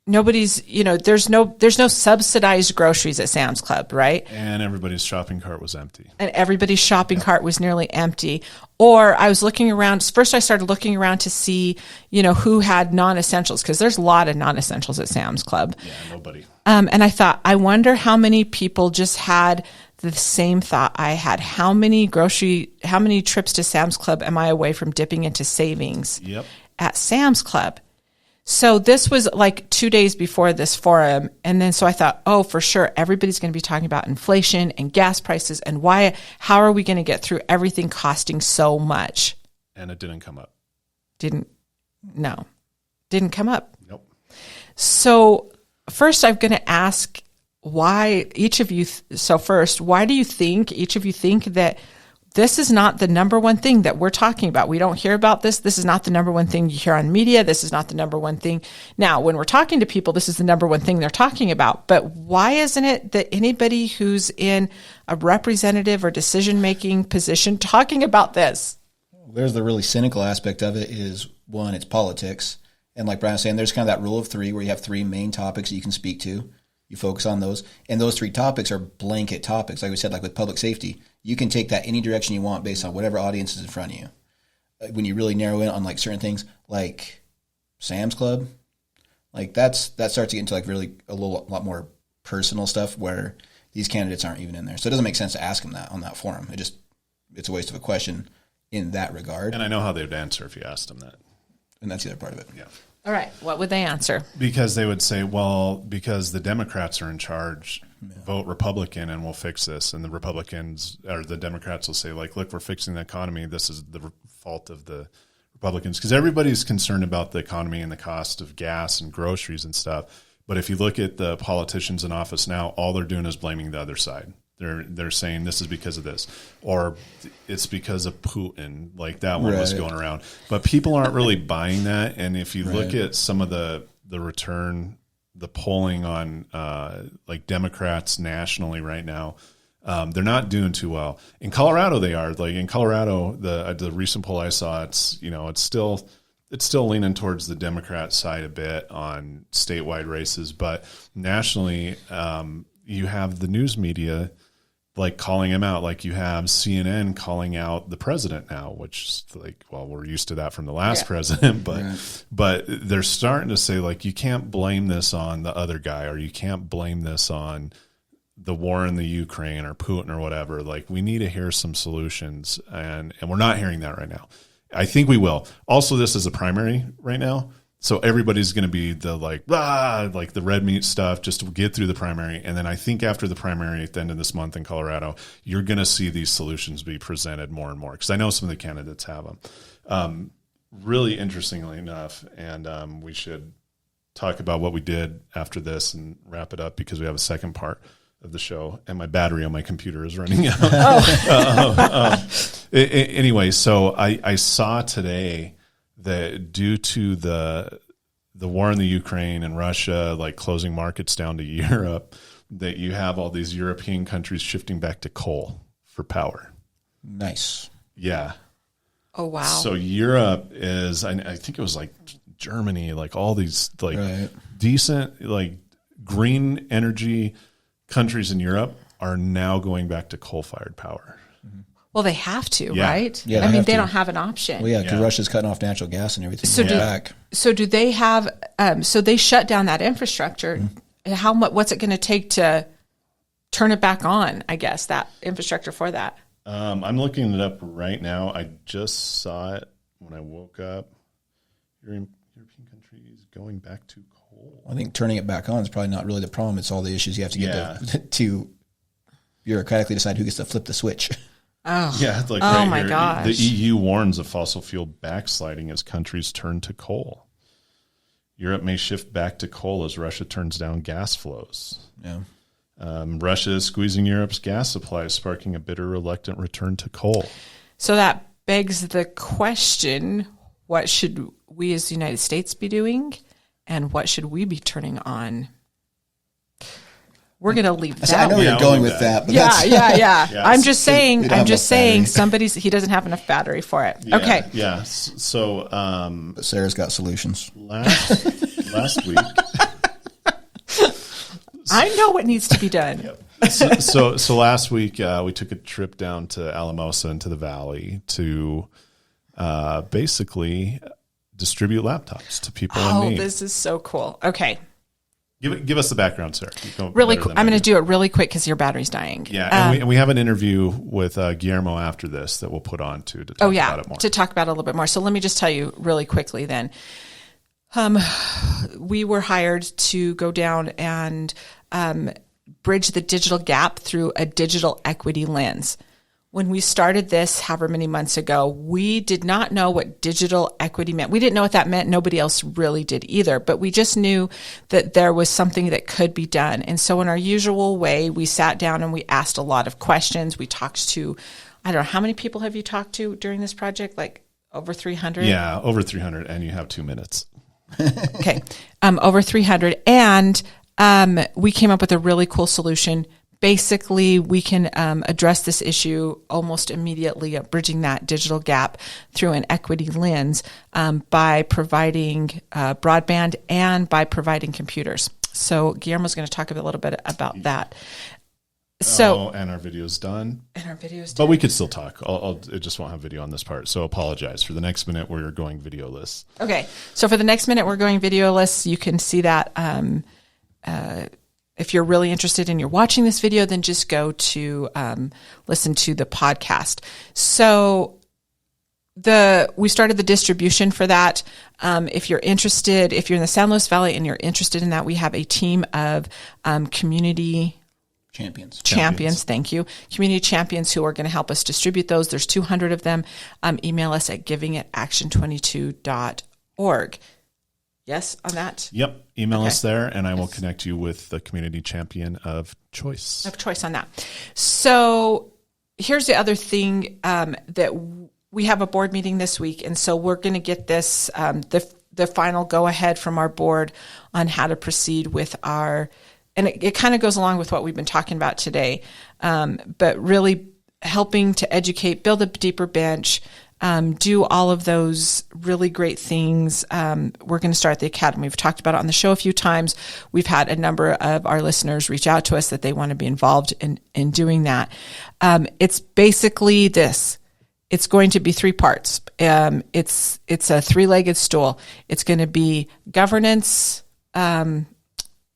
nobody's, you know, there's no subsidized groceries at Sam's Club, right? And everybody's shopping cart was empty. And everybody's shopping cart was nearly empty. Or I was looking around. First, I started looking around to see, you know, who had non-essentials, because there's a lot of non-essentials at Sam's Club. Yeah, nobody. And I thought, I wonder how many people just had the same thought I had. How many trips to Sam's Club am I away from dipping into savings at Sam's Club? So this was like 2 days before this forum. And then so I thought, oh, for sure, everybody's going to be talking about inflation and gas prices and how are we going to get through everything costing so much? And it didn't come up. Didn't come up. Nope. So first I'm going to ask why each of you, why do you think, each of you think that this is not the number one thing that we're talking about. We don't hear about this. This is not the number one thing you hear on media. This is not the number one thing. Now, when we're talking to people, this is the number one thing they're talking about. But why isn't it that anybody who's in a representative or decision-making position talking about this? There's the really cynical aspect of it is, one, it's politics. And like Brian was saying, there's kind of that rule of three where you have three main topics that you can speak to. You focus on those. And those three topics are blanket topics. Like we said, like with public safety, you can take that any direction you want based on whatever audience is in front of you. When you really narrow in on like certain things, like Sam's Club, like that starts to get into like really a lot more personal stuff where these candidates aren't even in there. So it doesn't make sense to ask them that on that forum. It's a waste of a question in that regard. And I know how they would answer if you asked them that. And that's the other part of it. Yeah. All right. What would they answer? Because they would say, well, because the Democrats are in charge, vote Republican and we'll fix this. And the Republicans or the Democrats will say, like, look, we're fixing the economy. This is the fault of the Republicans. Because everybody's concerned about the economy and the cost of gas and groceries and stuff. But if you look at the politicians in office now, all they're doing is blaming the other side. They're saying this is because of this, or it's because of Putin, like that one was going around. But people aren't really buying that. And if you look at some of the polling on like Democrats nationally right now, they're not doing too well. In Colorado, they are. Like in Colorado, the recent poll I saw, it's still leaning towards the Democrat side a bit on statewide races, but nationally, you have the news media like calling him out, like you have CNN calling out the president now, which is like, well, we're used to that from the last president, but they're starting to say like, you can't blame this on the other guy, or you can't blame this on the war in the Ukraine or Putin or whatever. Like we need to hear some solutions, and we're not hearing that right now. I think we will. Also, this is a primary right now. So everybody's going to be the like the red meat stuff just to get through the primary. And then I think after the primary at the end of this month in Colorado, you're going to see these solutions be presented more and more, because I know some of the candidates have them. Really interestingly enough, and we should talk about what we did after this and wrap it up, because we have a second part of the show and my battery on my computer is running out. Anyway, so I saw today that due to the war in the Ukraine and Russia, like closing markets down to Europe, that you have all these European countries shifting back to coal for power. Nice. Yeah. Oh, wow. So Europe is, I think it was like Germany, like all these like decent, like green energy countries in Europe are now going back to coal-fired power. Well, they have to, right? Yeah, I mean, they don't have an option. Well, yeah, because Russia's cutting off natural gas and everything. So do they have? So they shut down that infrastructure. How much? What's it going to take to turn it back on? I guess that infrastructure for that. I'm looking it up right now. I just saw it when I woke up. European countries going back to coal. I think turning it back on is probably not really the problem. It's all the issues you have to get to bureaucratically decide who gets to flip the switch. Oh, yeah! Like oh my gosh! The EU warns of fossil fuel backsliding as countries turn to coal. Europe may shift back to coal as Russia turns down gas flows. Yeah. Russia is squeezing Europe's gas supply, sparking a bitter, reluctant return to coal. So that begs the question: what should we as the United States be doing, and what should we be turning on? We're going to leave that. I know where you're going with that. But yeah. I'm just saying. He doesn't have enough battery for it. Yeah, okay. Yeah. So, but Sarah's got solutions. Last week, I know what needs to be done. Yep. So last week we took a trip down to Alamosa into the valley to basically distribute laptops to people in need. Oh, this is so cool. Okay. Give us the background, Sarah. Really quick. I'm going to do it really quick because your battery's dying. Yeah, and we have an interview with Guillermo after this that we'll put on to talk about it more. To talk about it a little bit more. So let me just tell you really quickly then. We were hired to go down and bridge the digital gap through a digital equity lens. When we started this however many months ago, we did not know what digital equity meant. We didn't know what that meant. Nobody else really did either, but we just knew that there was something that could be done. And so in our usual way, we sat down and we asked a lot of questions. We talked to I don't know, how many people have you talked to during this project? Like over 300? Yeah, over 300, and you have 2 minutes. Okay. Over 300. And we came up with a really cool solution. Basically, we can address this issue almost immediately, bridging that digital gap through an equity lens by providing broadband and by providing computers. So Guillermo's going to talk a little bit about that. So, and our video's done. But we could still talk. It just won't have video on this part. So apologize. For the next minute, we're going videoless. Okay. So for the next minute, we're going videoless. You can see that. If you're really interested and you're watching this video, then just go to listen to the podcast. So we started the distribution for that. If you're interested, if you're in the San Luis Valley and you're interested in that, we have a team of community champions. Thank you. Community champions who are going to help us distribute those. There's 200 of them. Email us at giving@action22.org. Yes, on that? Yep. Email us there, and I will connect you with the community champion of choice. On that. So here's the other thing that we have a board meeting this week, and so we're going to get this, the final go-ahead from our board on how to proceed with our, and it kind of goes along with what we've been talking about today, but really helping to educate, build a deeper bench, do all of those really great things. We're going to start the academy. We've talked about it on the show a few times. We've had a number of our listeners reach out to us that they want to be involved in doing that. It's basically this. It's going to be 3 parts. It's a 3-legged stool. It's going to be governance,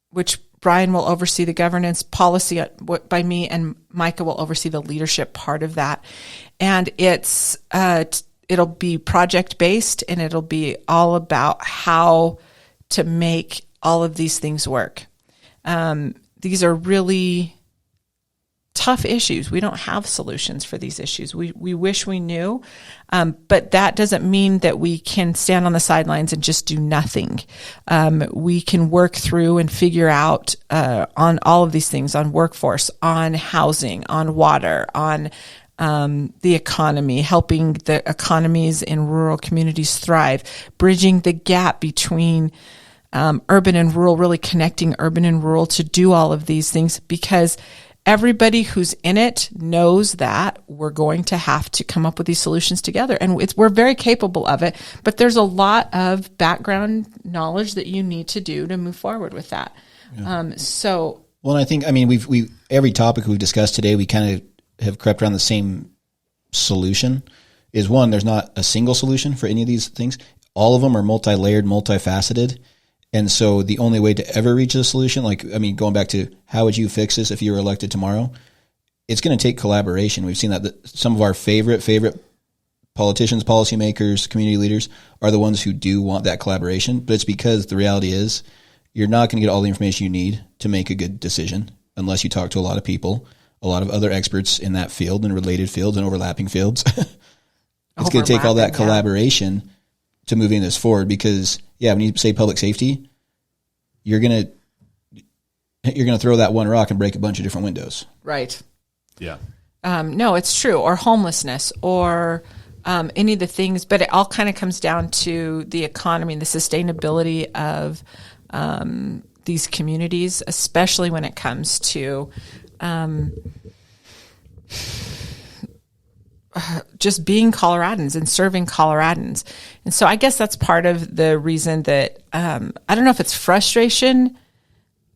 which Brian will oversee the governance policy by me, and Micah will oversee the leadership part of that. And it'll be project based, and it'll be all about how to make all of these things work. These are really tough issues. We don't have solutions for these issues. We wish we knew, but that doesn't mean that we can stand on the sidelines and just do nothing. We can work through and figure out on all of these things, on workforce, on housing, on water, on the economy, helping the economies in rural communities thrive, bridging the gap between urban and rural, really connecting urban and rural to do all of these things, because everybody who's in it knows that we're going to have to come up with these solutions together. And we're very capable of it, but there's a lot of background knowledge that you need to do to move forward with that. Yeah. Well, and I think, we've every topic we've discussed today, we kind of have crept around the same solution. Is one, there's not a single solution for any of these things. All of them are multi-layered, multifaceted. And so the only way to ever reach a solution, going back to how would you fix this if you were elected tomorrow, it's going to take collaboration. We've seen that some of our favorite politicians, policymakers, community leaders are the ones who do want that collaboration. But it's because the reality is you're not going to get all the information you need to make a good decision unless you talk to a lot of people, a lot of other experts in that field and related fields and overlapping fields. It's going to take all that collaboration to moving this forward, because when you say public safety, you're going to throw that one rock and break a bunch of different windows. Right. Yeah. No, it's true. Or homelessness, or any of the things, but it all kind of comes down to the economy and the sustainability of these communities, especially when it comes to just being Coloradans and serving Coloradans. And so I guess that's part of the reason that I don't know if it's frustration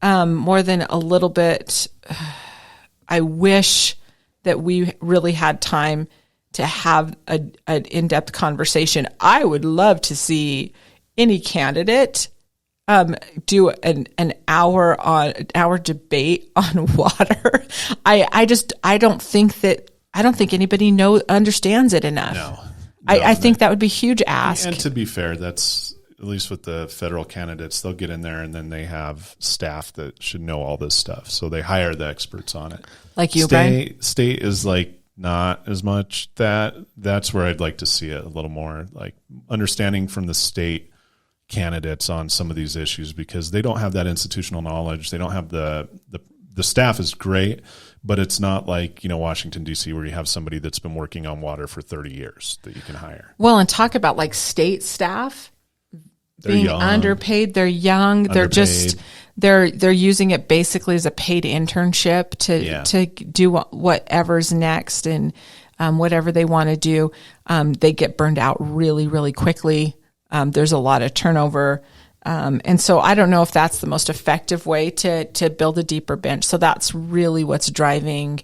more than a little bit. I wish that we really had time to have an in-depth conversation. I would love to see any candidate do an hour debate on water. I don't think anybody understands it enough. No, I think that would be a huge ask. And to be fair, that's at least with the federal candidates, they'll get in there and then they have staff that should know all this stuff. So they hire the experts on it. Like you, Brian? State is not as much that's where I'd like to see it a little more, like understanding from the state candidates on some of these issues, because they don't have that institutional knowledge. They don't have the the staff is great, but it's not like, Washington, D.C., where you have somebody that's been working on water for 30 years that you can hire. Well, and talk about like state staff being young, underpaid. They're young. They're just they're using it basically as a paid internship to do whatever's next and whatever they want to do. They get burned out really, really quickly. There's a lot of turnover. And so I don't know if that's the most effective way to build a deeper bench. So that's really what's driving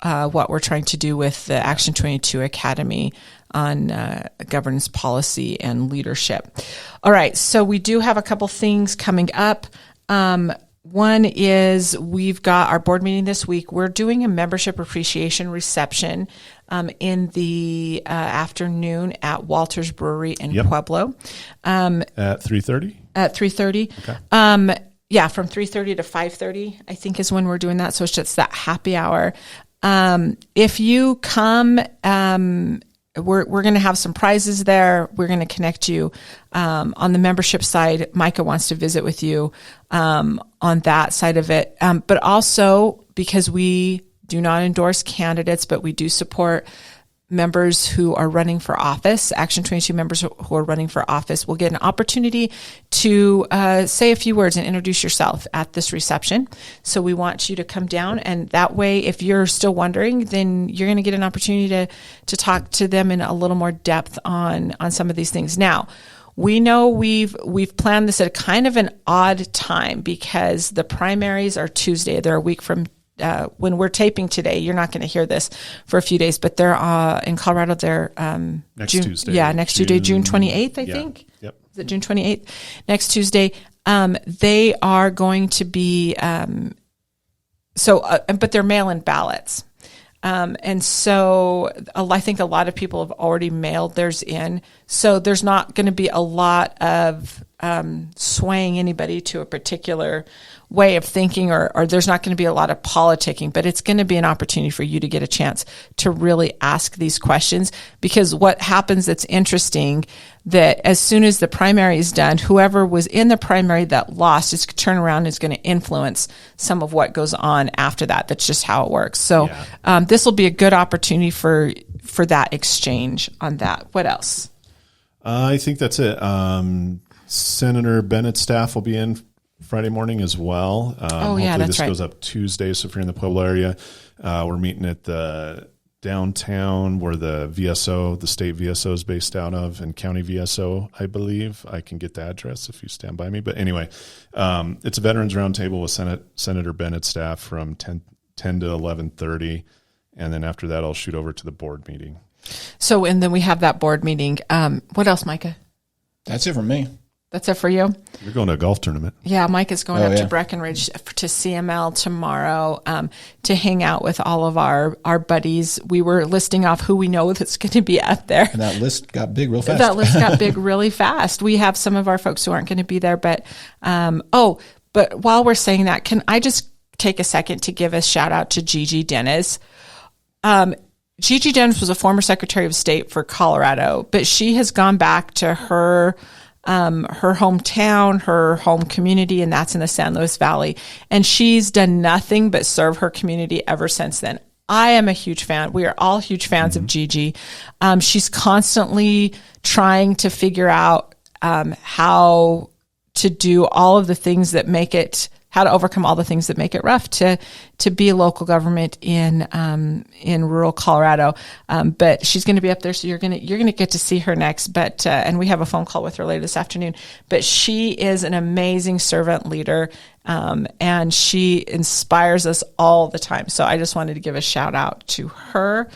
what we're trying to do with the Action 22 Academy on governance policy and leadership. All right, so we do have a couple things coming up. One is we've got our board meeting this week. We're doing a membership appreciation reception in the afternoon at Walter's Brewery in Pueblo. At 3:30? At 3:30. Okay. Yeah, from 3:30 to 5:30, I think is when we're doing that. So it's just that happy hour. If you come, we're going to have some prizes there. We're going to connect you on the membership side. Micah wants to visit with you on that side of it. But also because we do not endorse candidates, but we do support members who are running for office, Action 22 members who are running for office will get an opportunity to say a few words and introduce yourself at this reception. So we want you to come down, and that way, if you're still wondering, then you're going to get an opportunity to talk to them in a little more depth on some of these things. Now, we know we've planned this at kind of an odd time because the primaries are Tuesday. They're a week from when we're taping today. You're not going to hear this for a few days, but they're in Colorado. They're next June, Tuesday. Yeah, next Tuesday, June 28th, I think. Yep. Is it June 28th? Next Tuesday. They are going to be but they're mail-in ballots. And so I think a lot of people have already mailed theirs in. So there's not going to be a lot of swaying anybody to a particular way of thinking, or there's not going to be a lot of politicking, but it's going to be an opportunity for you to get a chance to really ask these questions. Because what happens that's interesting, that as soon as the primary is done, whoever was in the primary that lost is turn around and is going to influence some of what goes on after that. That's just how it works. So this will be a good opportunity for that exchange on that. What else? I think that's it. Senator Bennett's staff will be in Friday morning as well. Hopefully this goes up Tuesday. So if you're in the Pueblo area, we're meeting at the downtown where the VSO, the state VSO is based out of, and county VSO, I believe. I can get the address if you stand by me. But anyway, it's a veterans roundtable with Senator Bennett's staff from 10 to 11:30. And then after that, I'll shoot over to the board meeting. So, and then we have that board meeting. What else, Micah? That's it from me. That's it for you? You're going to a golf tournament. Yeah, Mike is going up to Breckenridge to CML tomorrow to hang out with all of our buddies. We were listing off who we know that's going to be up there. And that list got big real fast. That list got big really fast. We have some of our folks who aren't going to be there. But, but while we're saying that, can I just take a second to give a shout out to Gigi Dennis? Gigi Dennis was a former Secretary of State for Colorado, but she has gone back to her hometown, her home community, and that's in the San Luis Valley. And she's done nothing but serve her community ever since then. I am a huge fan. We are all huge fans of Gigi. She's constantly trying to figure out how to do all of the things that make it, how to overcome all the things that make it rough to be a local government in rural Colorado. But she's going to be up there, so you're going to get to see her next. But and we have a phone call with her later this afternoon. But she is an amazing servant leader, and she inspires us all the time. So I just wanted to give a shout out to her.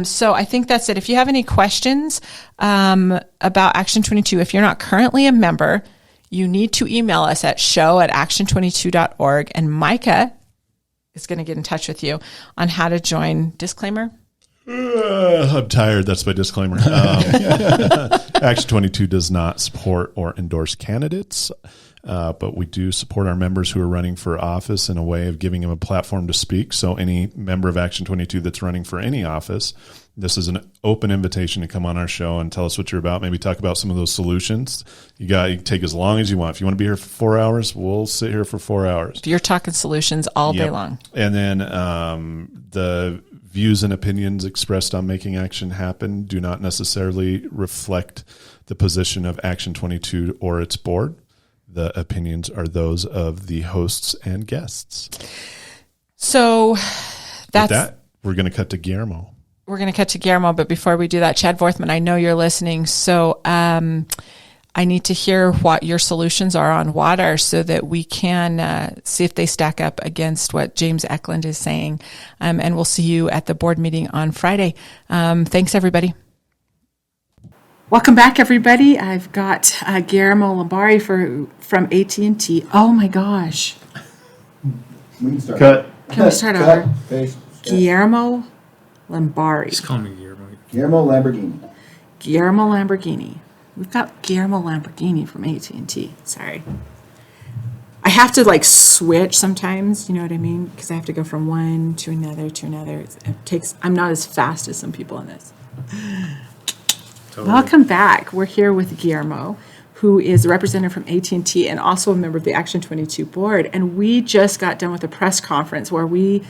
So I think that's it. If you have any questions about Action 22, if you're not currently a member, you need to email us at show@action22.org, and Micah is going to get in touch with you on how to join. Disclaimer? I'm tired. That's my disclaimer. Action 22 does not support or endorse candidates, but we do support our members who are running for office in a way of giving them a platform to speak. So any member of Action 22 that's running for any office This is an open invitation to come on our show and tell us what you're about. Maybe talk about some of those solutions. You can take as long as you want. If you want to be here for 4 hours, we'll sit here for 4 hours. You're talking solutions all day long. And then the views and opinions expressed on Making Action Happen do not necessarily reflect the position of Action 22 or its board. The opinions are those of the hosts and guests. So With that, we're going to cut to Guillermo. We're going to cut to Guillermo, but before we do that, Chad Vorthman, I know you're listening, so I need to hear what your solutions are on water so that we can see if they stack up against what James Eklund is saying, and we'll see you at the board meeting on Friday. Thanks, everybody. Welcome back, everybody. I've got Guillermo Lambarri from AT&T. Oh, my gosh. We can start. Cut. Can we start over? Guillermo Lambarri. Just call me Guillermo. Guillermo Lamborghini. Guillermo Lamborghini. We've got Guillermo Lamborghini from AT&T. Sorry. I have to switch sometimes, you know what I mean? Because I have to go from one to another to another. I'm not as fast as some people in this. Totally. Welcome back. We're here with Guillermo, who is a representative from AT&T and also a member of the Action 22 board. And we just got done with a press conference where we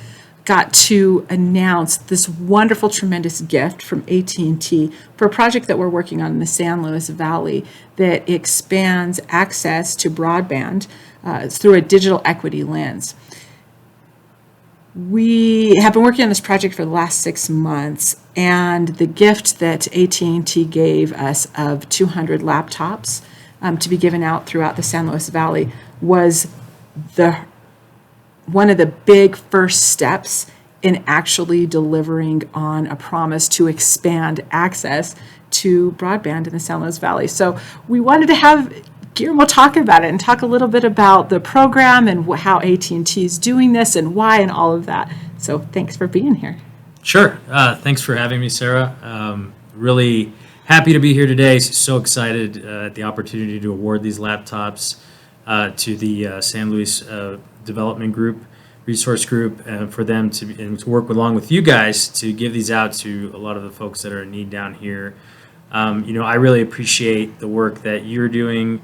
got to announce this wonderful, tremendous gift from AT&T for a project that we're working on in the San Luis Valley that expands access to broadband through a digital equity lens. We have been working on this project for the last 6 months, and the gift that AT&T gave us of 200 laptops to be given out throughout the San Luis Valley was one of the big first steps in actually delivering on a promise to expand access to broadband in the San Luis Valley. So we wanted to have Guillermo talk about it and talk a little bit about the program and how AT&T is doing this and why and all of that. So thanks for being here. Sure. Thanks for having me, Sara. Really happy to be here today. So excited at the opportunity to award these laptops to the San Luis Development Group, Resource Group, for them to work along with you guys to give these out to a lot of the folks that are in need down here. I really appreciate the work that you're doing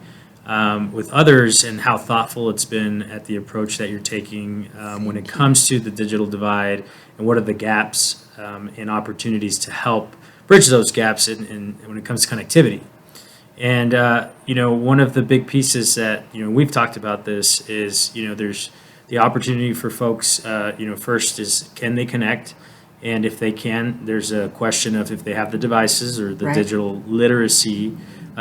with others and how thoughtful it's been at the approach that you're taking when it comes to the digital divide and what are the gaps and opportunities to help bridge those gaps when it comes to connectivity. And, one of the big pieces that, we've talked about this is, there's the opportunity for folks, first is can they connect? And if they can, there's a question of if they have the devices or the digital literacy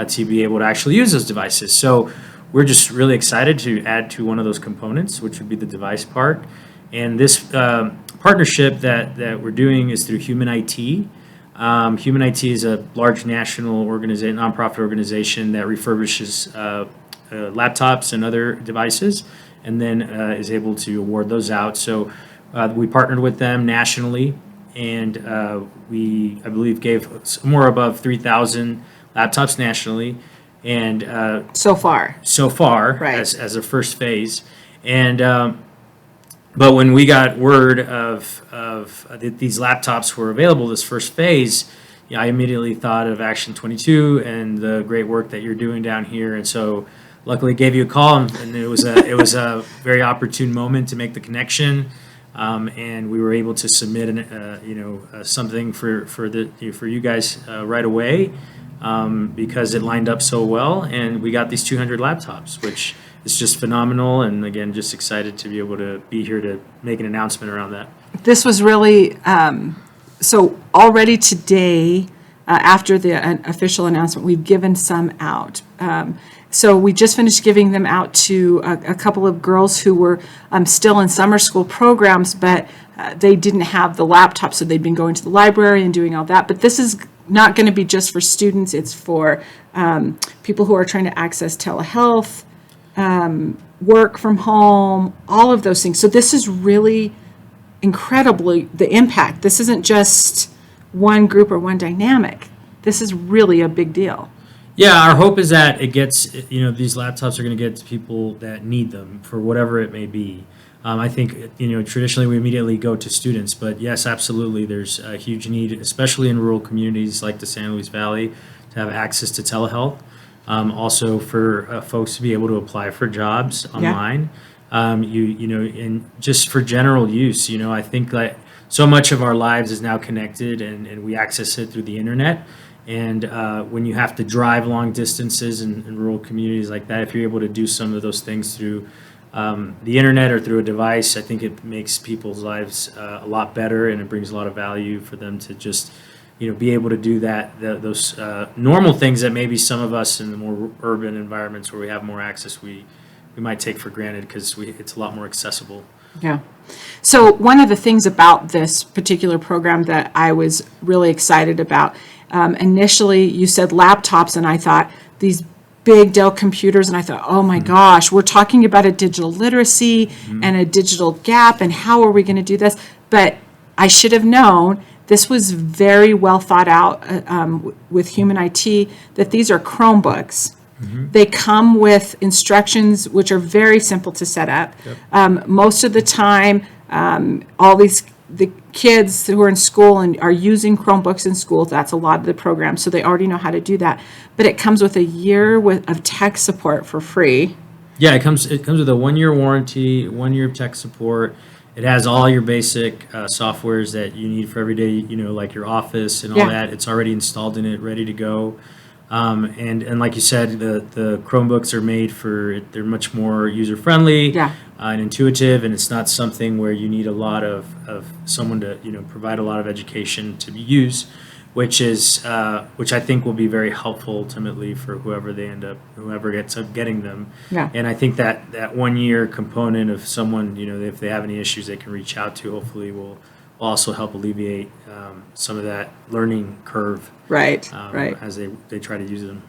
to be able to actually use those devices. So we're just really excited to add to one of those components, which would be the device part. And this partnership that we're doing is through Human IT. Human IT is a large national nonprofit organization that refurbishes laptops and other devices and then is able to award those out. So we partnered with them nationally, and we, I believe, gave somewhere above 3,000 laptops nationally. And So far, right. as a first phase. And but when we got word of that these laptops were available, this first phase, I immediately thought of Action 22 and the great work that you're doing down here. And so luckily gave you a call, and it was a very opportune moment to make the connection. And we were able to submit something for you guys right away because it lined up so well, and we got these 200 laptops, which is just phenomenal. And again, just excited to be able to be here to make an announcement around that. This was really so already today. After the official announcement, we've given some out. So we just finished giving them out to a couple of girls who were still in summer school programs, but they didn't have the laptop, so they'd been going to the library and doing all that. But this is not going to be just for students. It's for people who are trying to access telehealth, work from home, all of those things. So this is really incredibly the impact. This isn't just one group or one dynamic. This is really a big deal. Yeah, our hope is that it gets, these laptops are going to get to people that need them for whatever it may be. I think, traditionally we immediately go to students, but yes, absolutely, there's a huge need, especially in rural communities like the San Luis Valley, to have access to telehealth. Also for folks to be able to apply for jobs online. And just for general use, I think that so much of our lives is now connected, and we access it through the internet. And when you have to drive long distances in rural communities like that, if you're able to do some of those things through the internet or through a device, I think it makes people's lives a lot better, and it brings a lot of value for them to just be able to do those normal things that maybe some of us in the more urban environments where we have more access, we might take for granted because it's a lot more accessible. Yeah. So one of the things about this particular program that I was really excited about, initially you said laptops, and I thought these big Dell computers, and I thought, oh my gosh, we're talking about a digital literacy and a digital gap, and how are we going to do this? But I should have known this was very well thought out with Human IT, that these are Chromebooks. They come with instructions which are very simple to set up. Most of the time, the kids who are in school and are using Chromebooks in school, that's a lot of the program, so they already know how to do that. But it comes with a year of tech support for free. Yeah, it comes with a 1-year warranty, 1 year of tech support. It has all your basic softwares that you need for every day, like your Office and all that. It's already installed in it, ready to go. And like you said, the Chromebooks are made they're much more user friendly and intuitive, and it's not something where you need a lot of someone to provide a lot of education to use, which I think will be very helpful ultimately for whoever gets up getting them. And I think that 1 year component of someone, if they have any issues they can reach out to, hopefully will also help alleviate some of that learning curve. Right. As they try to use them.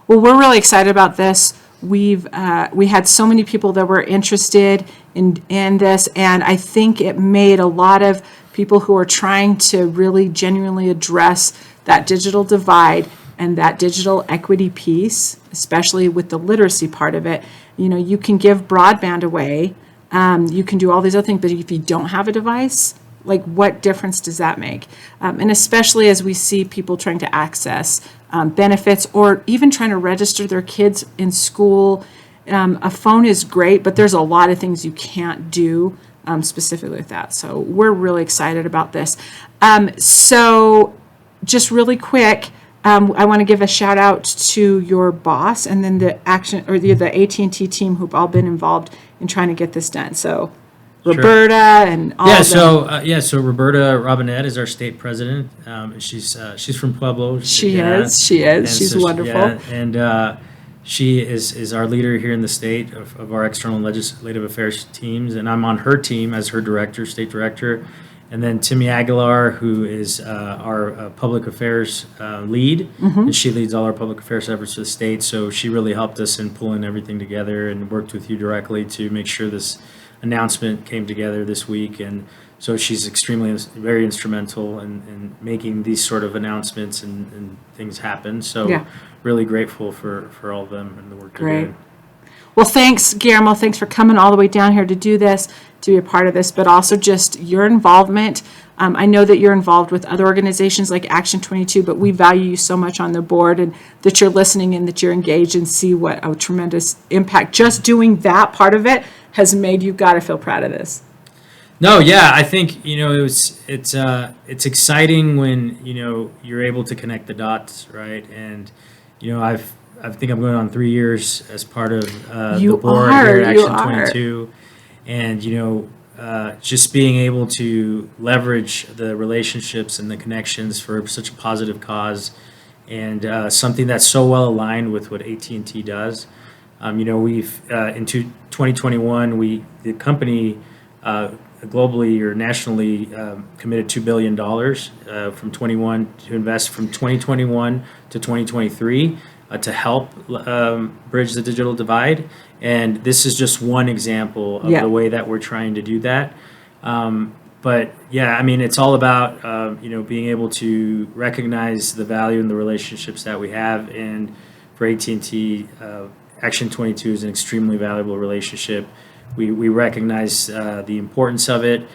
Well, we're really excited about this. We had so many people that were interested in this, and I think it made a lot of people who are trying to really genuinely address that digital divide and that digital equity piece, especially with the literacy part of it. You can give broadband away, you can do all these other things, but if you don't have a device, like, what difference does that make? And especially as we see people trying to access benefits, or even trying to register their kids in school. A phone is great, but there's a lot of things you can't do specifically with that. So we're really excited about this. So just really quick, I want to give a shout out to your boss, and then the AT&T team who've all been involved in trying to get this done. So Roberta and all of them. So Roberta Robinette is our state president. She's from Pueblo. She is. She's wonderful. She is our leader here in the state of our external legislative affairs teams, and I'm on her team as her state director. And then Timmy Aguilar, who is our public affairs lead, and she leads all our public affairs efforts for the state. So she really helped us in pulling everything together and worked with you directly to make sure this announcement came together this week. And so she's very instrumental in making these sort of announcements and things happen. So really grateful for all of them and the work they're doing. Well, thanks, Guillermo. Thanks for coming all the way down here to do this, to be a part of this, but also just your involvement. I know that you're involved with other organizations like Action 22, but we value you so much on the board, and that you're listening and that you're engaged, and see what a tremendous impact just doing that part of it has made. You've got to feel proud of this. No, yeah, I think it's exciting when you're able to connect the dots, right? And I think I'm going on 3 years as part of the board here at Action 22, and just being able to leverage the relationships and the connections for such a positive cause, and something that's so well aligned with what AT&T does. We've in 2021, the company globally or nationally committed $2 billion from 21 to invest from 2021 to 2023 to help bridge the digital divide. And this is just one example of the way that we're trying to do that. But yeah, I mean, it's all about being able to recognize the value and the relationships that we have. And for AT&T, Action 22 is an extremely valuable relationship. we recognize the importance of it.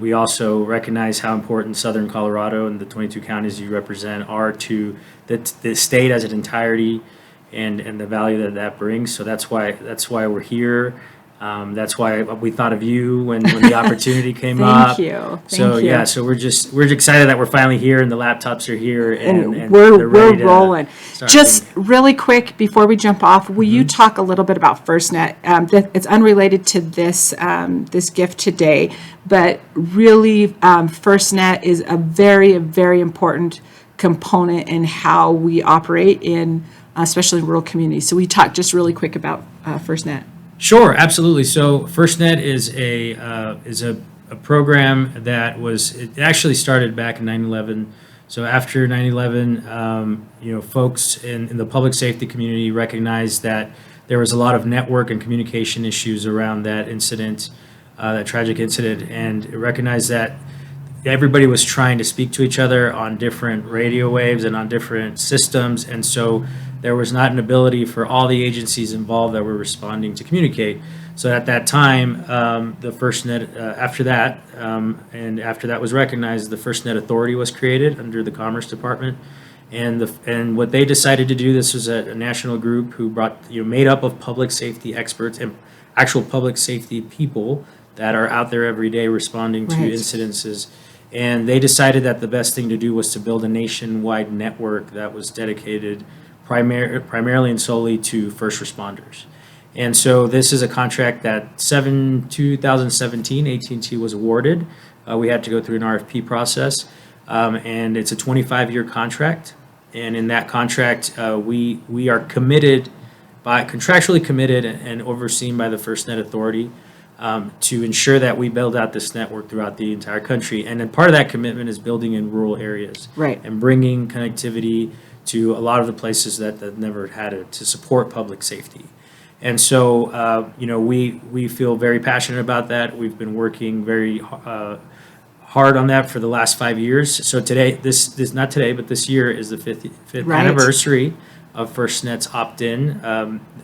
We also recognize how important Southern Colorado and the 22 counties you represent are to the state as an entirety, and the value that brings. So that's why we're here. That's why we thought of you when the opportunity came up. Thank you. So we're excited that we're finally here and the laptops are here and we're they're ready to rolling. start Just things. really quick before we jump off, will you talk a little bit about FirstNet? It's unrelated to this this gift today, but really FirstNet is a very, very important component in how we operate in especially rural communities. So we talk just really quick about FirstNet. Sure, absolutely. So FirstNet is a program that it actually started back in 9/11. So after 9/11, folks in the public safety community recognized that there was a lot of network and communication issues around that incident, that tragic incident, and recognized that everybody was trying to speak to each other on different radio waves and on different systems, and so there was not an ability for all the agencies involved that were responding to communicate. So at that time, the FirstNet, after that was recognized, the FirstNet Authority was created under the Commerce Department. And what they decided to do, this was a national group who made up of public safety experts and actual public safety people that are out there every day responding to Right. incidences. And they decided that the best thing to do was to build a nationwide network that was dedicated primarily and solely to first responders. And so this is a contract that 2017 AT&T was awarded. We had to go through an RFP process, and it's a 25-year contract. And in that contract, we are contractually committed and overseen by the FirstNet Authority to ensure that we build out this network throughout the entire country. And then part of that commitment is building in rural areas, Right. and bringing connectivity to a lot of the places that never had it to support public safety. And so, we feel very passionate about that. We've been working very hard on that for the last 5 years. So today, not today, but this year is the fifth Right. anniversary of FirstNet's opt-in.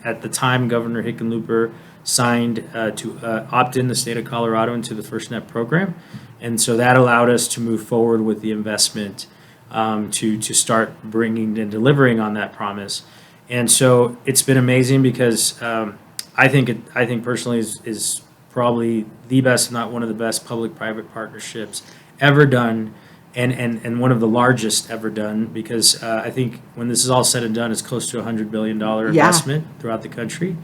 At the time, Governor Hickenlooper signed to opt in the state of Colorado into the FirstNet program. And so that allowed us to move forward with the investment to start bringing and delivering on that promise. And so it's been amazing because I think personally is probably the best, if not one of the best, public-private partnerships ever done, and one of the largest ever done, because I think when this is all said and done, it's close to $100 billion investment throughout the country,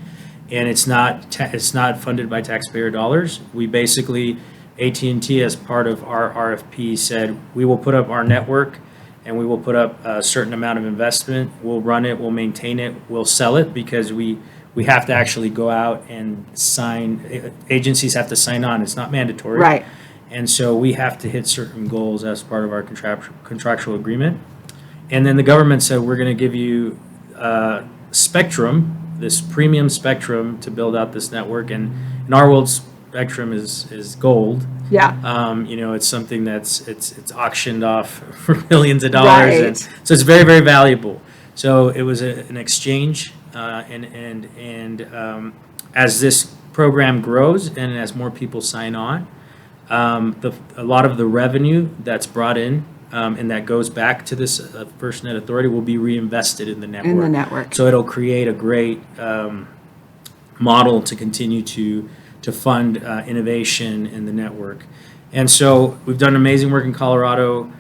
and it's not funded by taxpayer dollars. We basically, AT&T, as part of our RFP, said we will put up our network, and we will put up a certain amount of investment. We'll run it, we'll maintain it, we'll sell it, because we have to actually go out and sign. Agencies have to sign on. It's not mandatory. Right. And so we have to hit certain goals as part of our contractual agreement. And then the government said, we're going to give you spectrum, this premium spectrum, to build out this network. And in our world, spectrum is gold. Yeah. It's something it's auctioned off for millions of dollars, Right. and so it's very, very valuable. So it was an exchange, and as this program grows and as more people sign on, a lot of the revenue that's brought in and that goes back to this FirstNet Authority will be reinvested in the network. In the network. So it'll create a great model to continue to fund innovation in the network. And so we've done amazing work in Colorado.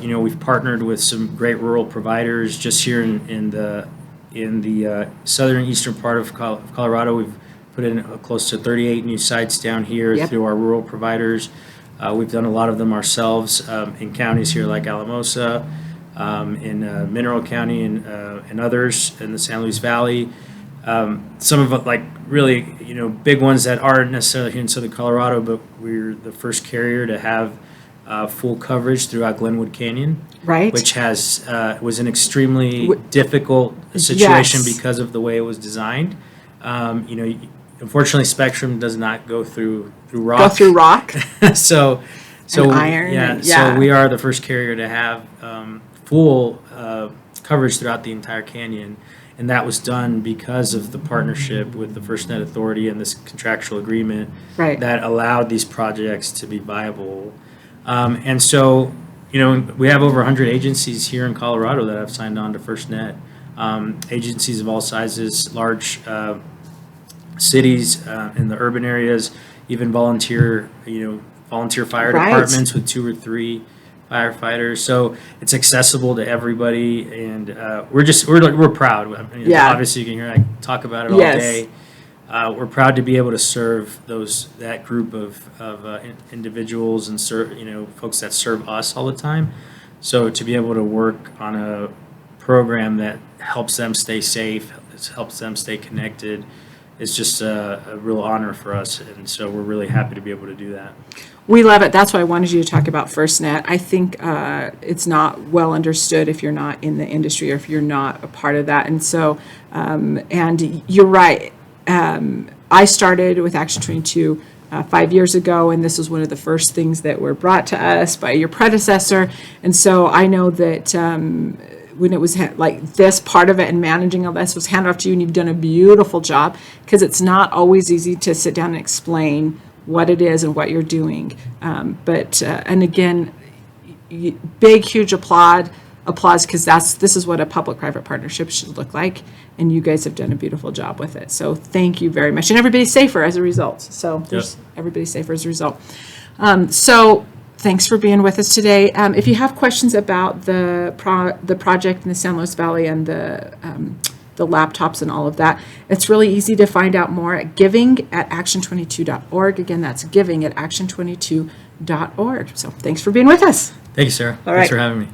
We've partnered with some great rural providers just here in the southern eastern part of Colorado. We've put in close to 38 new sites down here Yep. through our rural providers. We've done a lot of them ourselves in counties here like Alamosa, in Mineral County, and others in the San Luis Valley. Some of it, really, big ones that aren't necessarily here in Southern Colorado, but we're the first carrier to have full coverage throughout Glenwood Canyon, Right. which was an extremely difficult situation Yes. because of the way it was designed. Unfortunately, spectrum does not go through rock. Go through rock. so And iron, yeah, and- yeah. So we are the first carrier to have full coverage throughout the entire canyon. And that was done because of the partnership with the FirstNet Authority and this contractual agreement Right. that allowed these projects to be viable. And so, we have over 100 agencies here in Colorado that have signed on to FirstNet. Agencies of all sizes, large cities in the urban areas, even volunteer fire Right. departments with 2 or 3 firefighters. So it's accessible to everybody, and we're proud. I mean, Yeah. Obviously, you can hear I talk about it all Yes. day. We're proud to be able to serve that group of individuals and serve folks that serve us all the time. So to be able to work on a program that helps them stay safe, helps them stay connected, is just a real honor for us. And so we're really happy to be able to do that. We love it. That's why I wanted you to talk about FirstNet. I think it's not well understood if you're not in the industry or if you're not a part of that. And so, and you're right. I started with Action 22 5 years ago, and this was one of the first things that were brought to us by your predecessor. And so I know that when it was like this part of it and managing all this was handed off to you, and you've done a beautiful job, because it's not always easy to sit down and explain what it is and what you're doing. And again, big, huge applause, because this is what a public-private partnership should look like, and you guys have done a beautiful job with it. So thank you very much, and everybody's safer as a result. So everybody's safer as a result. So thanks for being with us today. If you have questions about the project in the San Luis Valley and the laptops and all of that, it's really easy to find out more at giving@action22.org. Again, that's giving@action22.org. So thanks for being with us. Thank you, Sarah. All Thanks right. for having me.